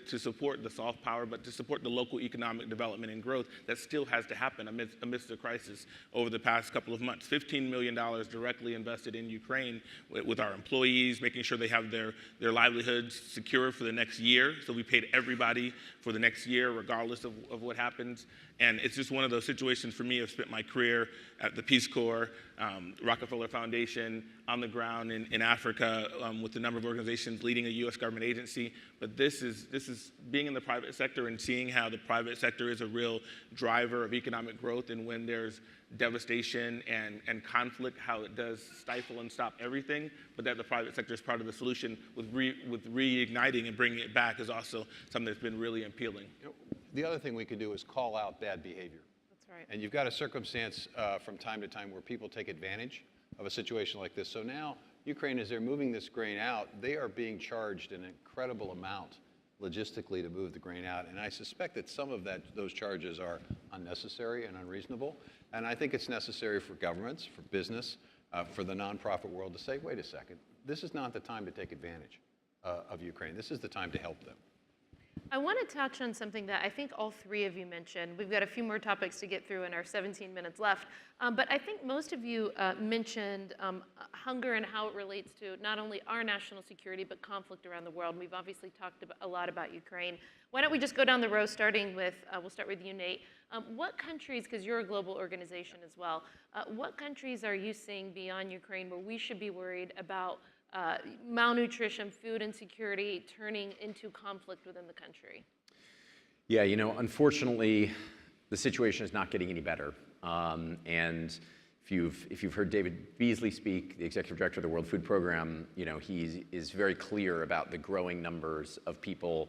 to support the soft power, but to support the local economic development and growth that still has to happen amidst the crisis over the past couple of months. $15 million directly invested in Ukraine with our employees, making sure they have their livelihoods secure for the next year. So we paid everybody for the next year, regardless of what happens. And it's just one of those situations for me. I've spent my career at the Peace Corps, Rockefeller Foundation, on the ground in Africa with a number of organizations leading a U.S. government agency. But this is being in the private sector and seeing how the private sector is a real driver of economic growth, and when there's devastation and conflict, how it does stifle and stop everything, but that the private sector is part of the solution with reigniting and bringing it back is also something that's been really appealing. The other thing we can do is call out bad behavior. That's right. And you've got a circumstance from time to time where people take advantage of a situation like this. So now Ukraine, as they're moving this grain out, they are being charged an incredible amount logistically to move the grain out. And I suspect that some of those charges are unnecessary and unreasonable. And I think it's necessary for governments, for business, for the nonprofit world to say, wait a second, this is not the time to take advantage of Ukraine. This is the time to help them. I want to touch on something that I think all three of you mentioned. We've got a few more topics to get through in our 17 minutes left. But I think most of you mentioned hunger and how it relates to not only our national security, but conflict around the world. We've obviously talked a lot about Ukraine. Why don't we just go down the row, starting with, we'll start with you, Nate. What countries, because you're a global organization as well, what countries are you seeing beyond Ukraine where we should be worried about malnutrition, food insecurity turning into conflict within the country? Yeah, unfortunately, the situation is not getting any better. And if you've heard David Beasley speak, the executive director of the World Food Program, he is very clear about the growing numbers of people,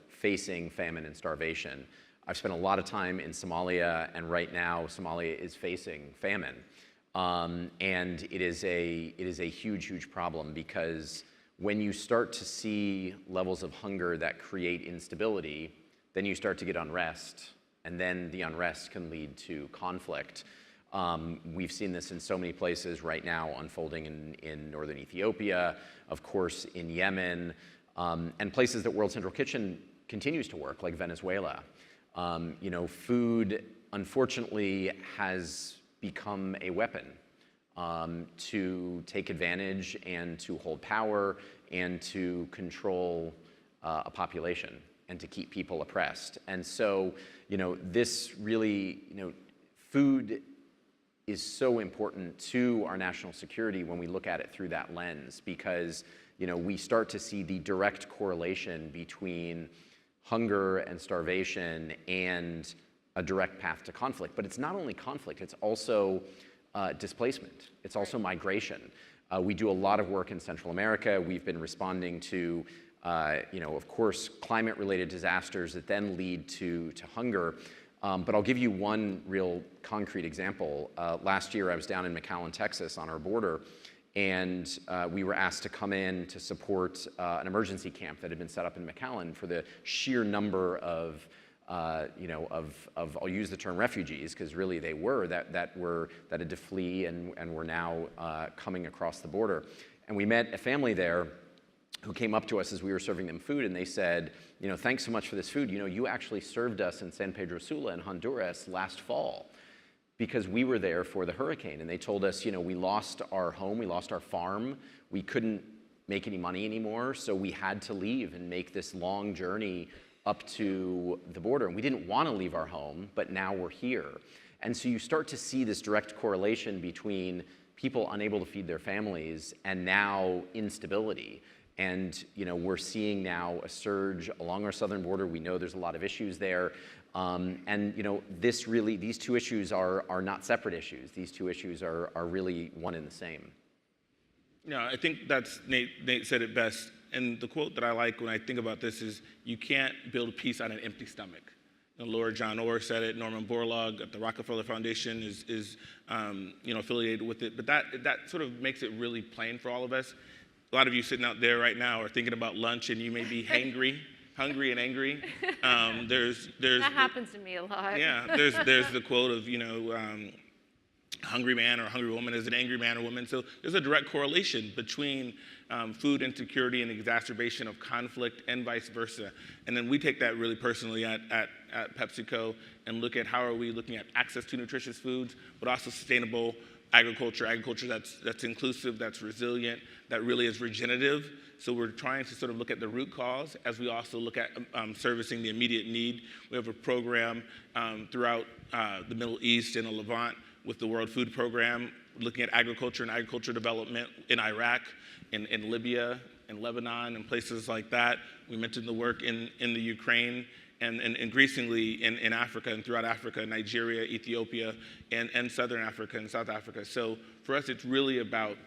facing famine and starvation. I've spent a lot of time in Somalia, and right now Somalia is facing famine. And it is a huge, huge problem, because when you start to see levels of hunger that create instability, then you start to get unrest, and then the unrest can lead to conflict. We've seen this in so many places right now, unfolding in northern Ethiopia, of course in Yemen, and places that World Central Kitchen continues to work, like Venezuela. Food, unfortunately, has become a weapon to take advantage and to hold power and to control a population and to keep people oppressed. And so, this really, food is so important to our national security when we look at it through that lens, because, we start to see the direct correlation between hunger and starvation and a direct path to conflict. But it's not only conflict, it's also displacement. It's also migration. We do a lot of work in Central America. We've been responding to, of course, climate-related disasters that then lead to hunger. But I'll give you one real concrete example. Last year, I was down in McAllen, Texas, on our border, and we were asked to come in to support an emergency camp that had been set up in McAllen for the sheer number of I'll use the term refugees, because really they were, that had to flee and were now coming across the border. And we met a family there who came up to us as we were serving them food, and they said, thanks so much for this food. You actually served us in San Pedro Sula in Honduras last fall, because we were there for the hurricane. And they told us, we lost our home, we lost our farm, we couldn't make any money anymore, so we had to leave and make this long journey up to the border. And we didn't want to leave our home, but now we're here. And so you start to see this direct correlation between people unable to feed their families and now instability. And we're seeing now a surge along our southern border. We know there's a lot of issues there. These two issues are not separate issues. These two issues are really one and the same. I think Nate said it best. And the quote that I like when I think about this is, you can't build peace on an empty stomach. Lord John Orr said it. Norman Borlaug at the Rockefeller Foundation is affiliated with it. But that sort of makes it really plain for all of us. A lot of you sitting out there right now are thinking about lunch, and you may be hungry and angry. That happens to me a lot. Yeah, there's the quote of, hungry man or hungry woman is an angry man or woman. So there's a direct correlation between food insecurity and the exacerbation of conflict and vice versa. And then we take that really personally at PepsiCo and look at how are we looking at access to nutritious foods, but also sustainable agriculture that's inclusive, that's resilient, that really is regenerative. So we're trying to sort of look at the root cause as we also look at servicing the immediate need. We have a program throughout the Middle East and the Levant with the World Food Program, looking at agriculture and agriculture development in Iraq, in Libya, in Lebanon, and places like that. We mentioned the work in the Ukraine, and increasingly in Africa and throughout Africa, Nigeria, Ethiopia, and Southern Africa and South Africa. So for us, it's really about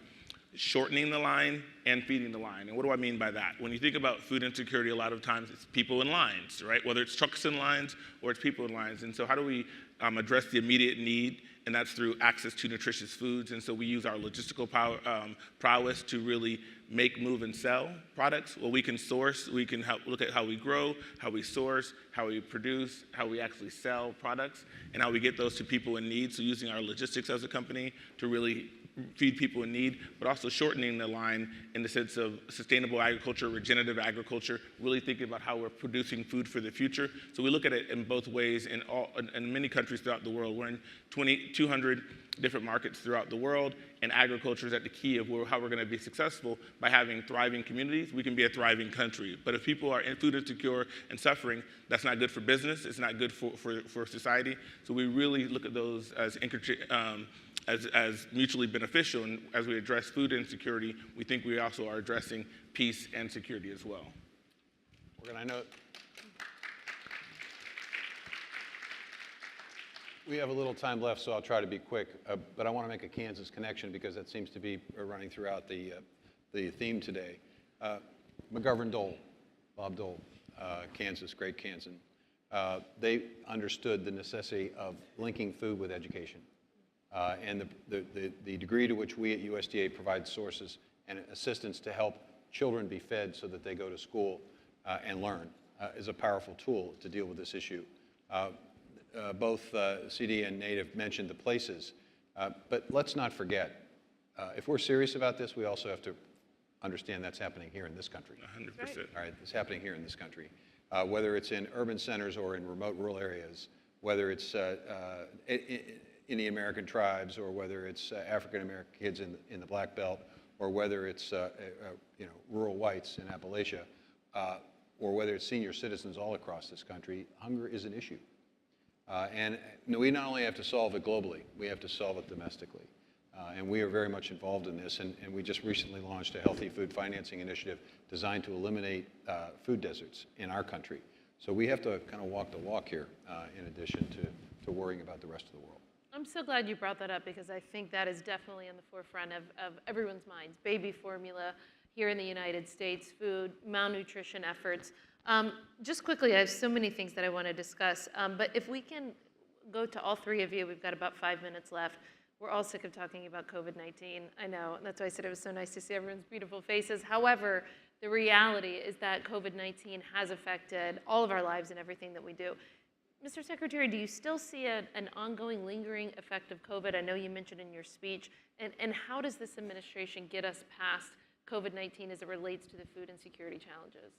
shortening the line and feeding the line. And what do I mean by that? When you think about food insecurity, a lot of times it's people in lines, right? Whether it's trucks in lines or it's people in lines. And so how do we address the immediate need? And that's through access to nutritious foods. And so we use our logistical prowess to really make, move, and sell products. Well, we can source, we can look at how we grow, how we source, how we produce, how we actually sell products, and how we get those to people in need. So using our logistics as a company to really feed people in need, but also shortening the line in the sense of sustainable agriculture, regenerative agriculture, really thinking about how we're producing food for the future. So we look at it in both ways in many countries throughout the world. We're in 200 different markets throughout the world, and agriculture is at the key of how we're going to be successful. By having thriving communities, we can be a thriving country. But if people are food insecure and suffering, that's not good for business, it's not good for society. So we really look at those as mutually beneficial, and as we address food insecurity, we think we also are addressing peace and security as well. We're going to know. We have a little time left, so I'll try to be quick, but I want to make a Kansas connection because that seems to be running throughout the theme today. McGovern Dole, Bob Dole, Kansas, great Kansan. They understood the necessity of linking food with education. And the degree to which we at USDA provide sources and assistance to help children be fed so that they go to school and learn is a powerful tool to deal with this issue. Both CD and Native mentioned the places, but let's not forget, if we're serious about this, we also have to understand that's happening here in this country. 100%. All right, it's happening here in this country. Whether it's in urban centers or in remote rural areas, whether it's Indian American tribes, or whether it's African American kids in the Black Belt, or whether it's rural whites in Appalachia, or whether it's senior citizens all across this country, hunger is an issue. And we not only have to solve it globally, we have to solve it domestically. And we are very much involved in this, and we just recently launched a healthy food financing initiative designed to eliminate food deserts in our country. So we have to kind of walk the walk here, in addition to worrying about the rest of the world. I'm so glad you brought that up, because I think that is definitely in the forefront of everyone's minds. Baby formula here in the United States, food, malnutrition efforts. Just quickly, I have so many things that I want to discuss, but if we can go to all three of you, we've got about 5 minutes left. We're all sick of talking about COVID-19. I know, that's why I said it was so nice to see everyone's beautiful faces. However, the reality is that COVID-19 has affected all of our lives and everything that we do. Mr. Secretary, do you still see an ongoing, lingering effect of COVID? I know you mentioned in your speech. And how does this administration get us past COVID-19 as it relates to the food insecurity challenges?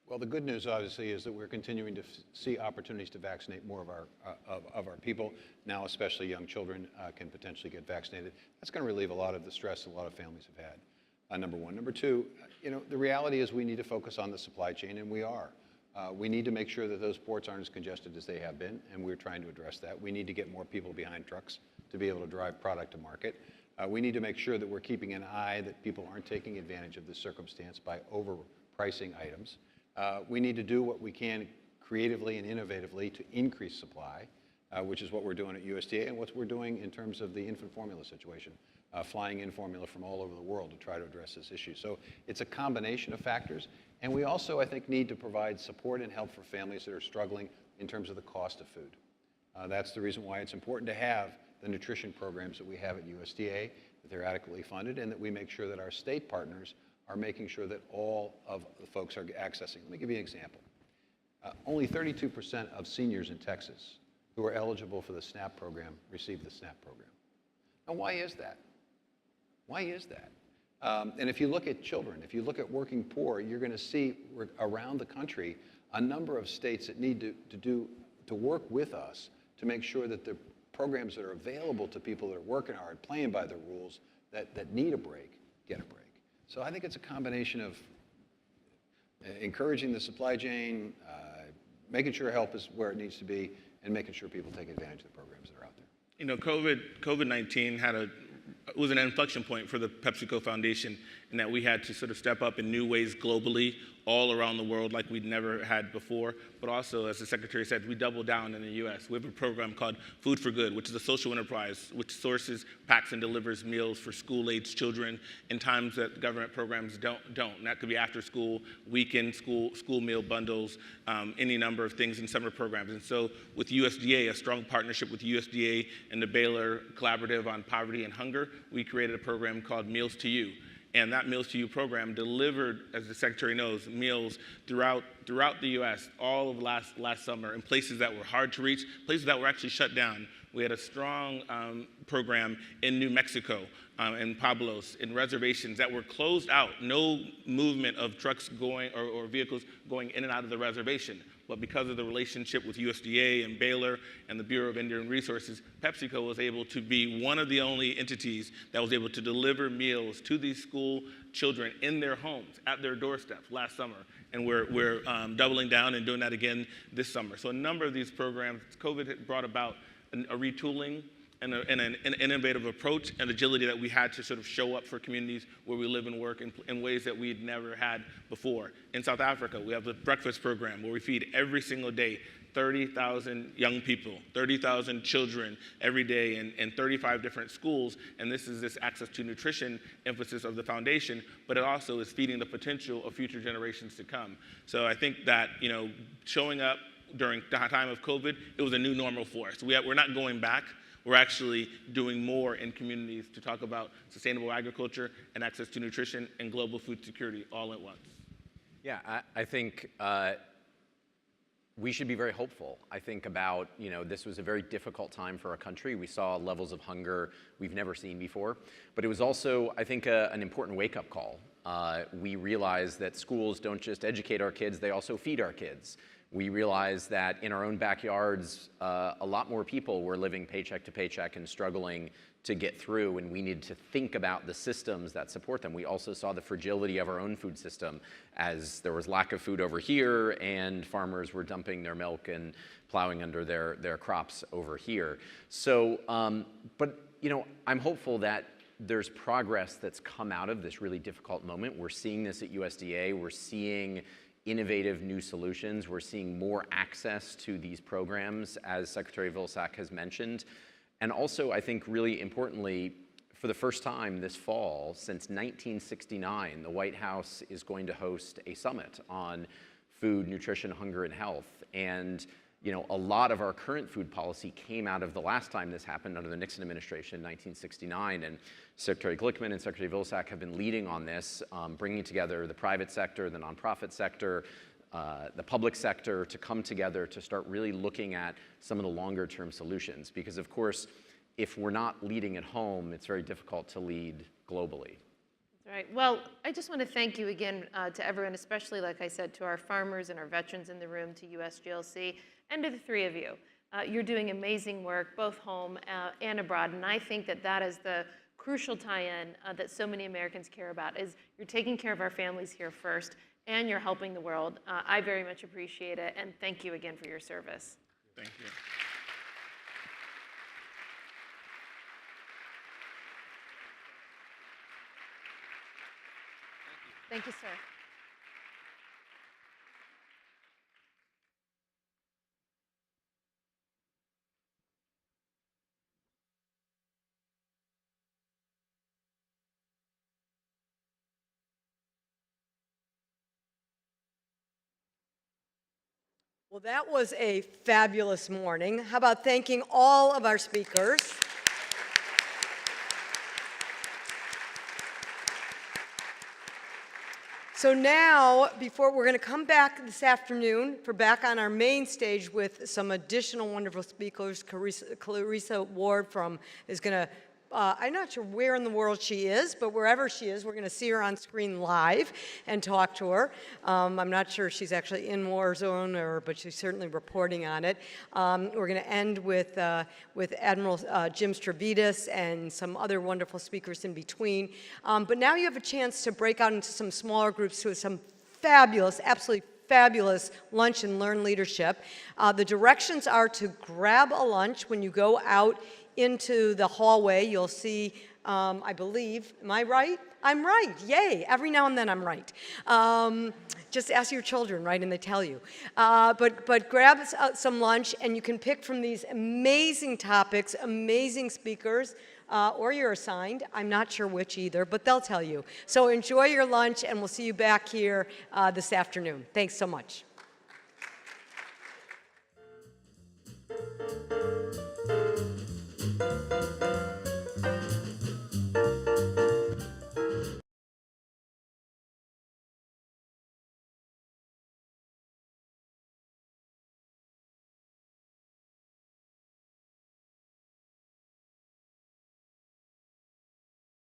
Well, the good news, obviously, is that we're continuing to see opportunities to vaccinate more of our people. Now, especially young children can potentially get vaccinated. That's going to relieve a lot of the stress a lot of families have had, number one. Number two, the reality is we need to focus on the supply chain, and we are. We need to make sure that those ports aren't as congested as they have been, and we're trying to address that. We need to get more people behind trucks to be able to drive product to market. We need to make sure that we're keeping an eye that people aren't taking advantage of this circumstance by overpricing items. We need to do what we can creatively and innovatively to increase supply, which is what we're doing at USDA and what we're doing in terms of the infant formula situation, flying in formula from all over the world to try to address this issue. So it's a combination of factors. And we also, I think, need to provide support and help for families that are struggling in terms of the cost of food. That's the reason why it's important to have the nutrition programs that we have at USDA, that they're adequately funded, and that we make sure that our state partners are making sure that all of the folks are accessing. Let me give you an example. Only 32% of seniors in Texas who are eligible for the SNAP program receive the SNAP program. Now, why is that? Why is that? And if you look at children, if you look at working poor, you're going to see around the country a number of states that need to work with us to make sure that the programs that are available to people that are working hard, playing by the rules, that need a break, get a break. So I think it's a combination of encouraging the supply chain, making sure help is where it needs to be, and making sure people take advantage of the programs that are out there. COVID-19 was an inflection point for the PepsiCo Foundation, in that we had to sort of step up in new ways globally, all around the world, like we'd never had before. But also, as the Secretary said, we doubled down in the U.S. We have a program called Food for Good, which is a social enterprise which sources, packs, and delivers meals for school-aged children in times that government programs don't. And that could be after school, weekend school meal bundles, any number of things in summer programs. And so with USDA, a strong partnership with USDA and the Baylor Collaborative on Poverty and Hunger, we created a program called Meals to You. And that Meals to You program delivered, as the Secretary knows, meals throughout the U.S. all of last summer in places that were hard to reach, places that were actually shut down We had a strong program in New Mexico and Pablos, in reservations that were closed out. No movement of trucks going or vehicles going in and out of the reservation. But because of the relationship with USDA and Baylor and the Bureau of Indian Resources, PepsiCo was able to be one of the only entities that was able to deliver meals to these school children in their homes, at their doorsteps last summer. And we're doubling down and doing that again this summer. So a number of these programs, COVID had brought about a retooling and an innovative approach and agility that we had to sort of show up for communities where we live and work in ways that we'd never had before. In South Africa, we have the breakfast program where we feed every single day 30,000 young people, 30,000 children every day in 35 different schools. And this is this access to nutrition emphasis of the foundation, but it also is feeding the potential of future generations to come. So I think that, showing up during the time of COVID, it was a new normal for us. We're not going back. We're actually doing more in communities to talk about sustainable agriculture and access to nutrition and global food security all at once. Yeah, I think we should be very hopeful. I think about, this was a very difficult time for our country. We saw levels of hunger we've never seen before. But it was also, I think, an important wake-up call. We realized that schools don't just educate our kids, they also feed our kids. We realized that in our own backyards, a lot more people were living paycheck to paycheck and struggling to get through, and we needed to think about the systems that support them. We also saw the fragility of our own food system as there was lack of food over here and farmers were dumping their milk and plowing under their crops over here. So, but I'm hopeful that there's progress that's come out of this really difficult moment. We're seeing this at USDA. We're seeing innovative new solutions. We're seeing more access to these programs, as Secretary Vilsack has mentioned. And also, I think really importantly, for the first time this fall, since 1969, the White House is going to host a summit on food, nutrition, hunger, and health. And a lot of our current food policy came out of the last time this happened under the Nixon administration in 1969. And Secretary Glickman and Secretary Vilsack have been leading on this, bringing together the private sector, the nonprofit sector, the public sector to come together to start really looking at some of the longer term solutions. Because of course, if we're not leading at home, it's very difficult to lead globally. All right. Well, I just want to thank you again to everyone, especially, like I said, to our farmers and our veterans in the room, to USGLC, and to the three of you. You're doing amazing work, both home and abroad, and I think that that is the crucial tie-in that so many Americans care about, is you're taking care of our families here first, and you're helping the world. I very much appreciate it, and thank you again for your service. Thank you. Thank you, sir. Well, that was a fabulous morning. How about thanking all of our speakers? So now, before we're going to come back this afternoon, we're back on our main stage with some additional wonderful speakers. Clarissa Ward is going to, I'm not sure where in the world she is, but wherever she is, we're going to see her on screen live and talk to her. I'm not sure she's actually in war zone, but she's certainly reporting on it. We're going to end with Admiral Jim Stavridis and some other wonderful speakers in between. But now you have a chance to break out into some smaller groups with some fabulous, absolutely fabulous lunch and learn leadership. The directions are to grab a lunch when you go out into the hallway. You'll see, I believe, am I right? I'm right, yay, every now and then I'm right. Just ask your children, right, and they tell you. But grab some lunch and you can pick from these amazing topics, amazing speakers, or you're assigned, I'm not sure which either, but they'll tell you. So enjoy your lunch and we'll see you back here this afternoon. Thanks so much.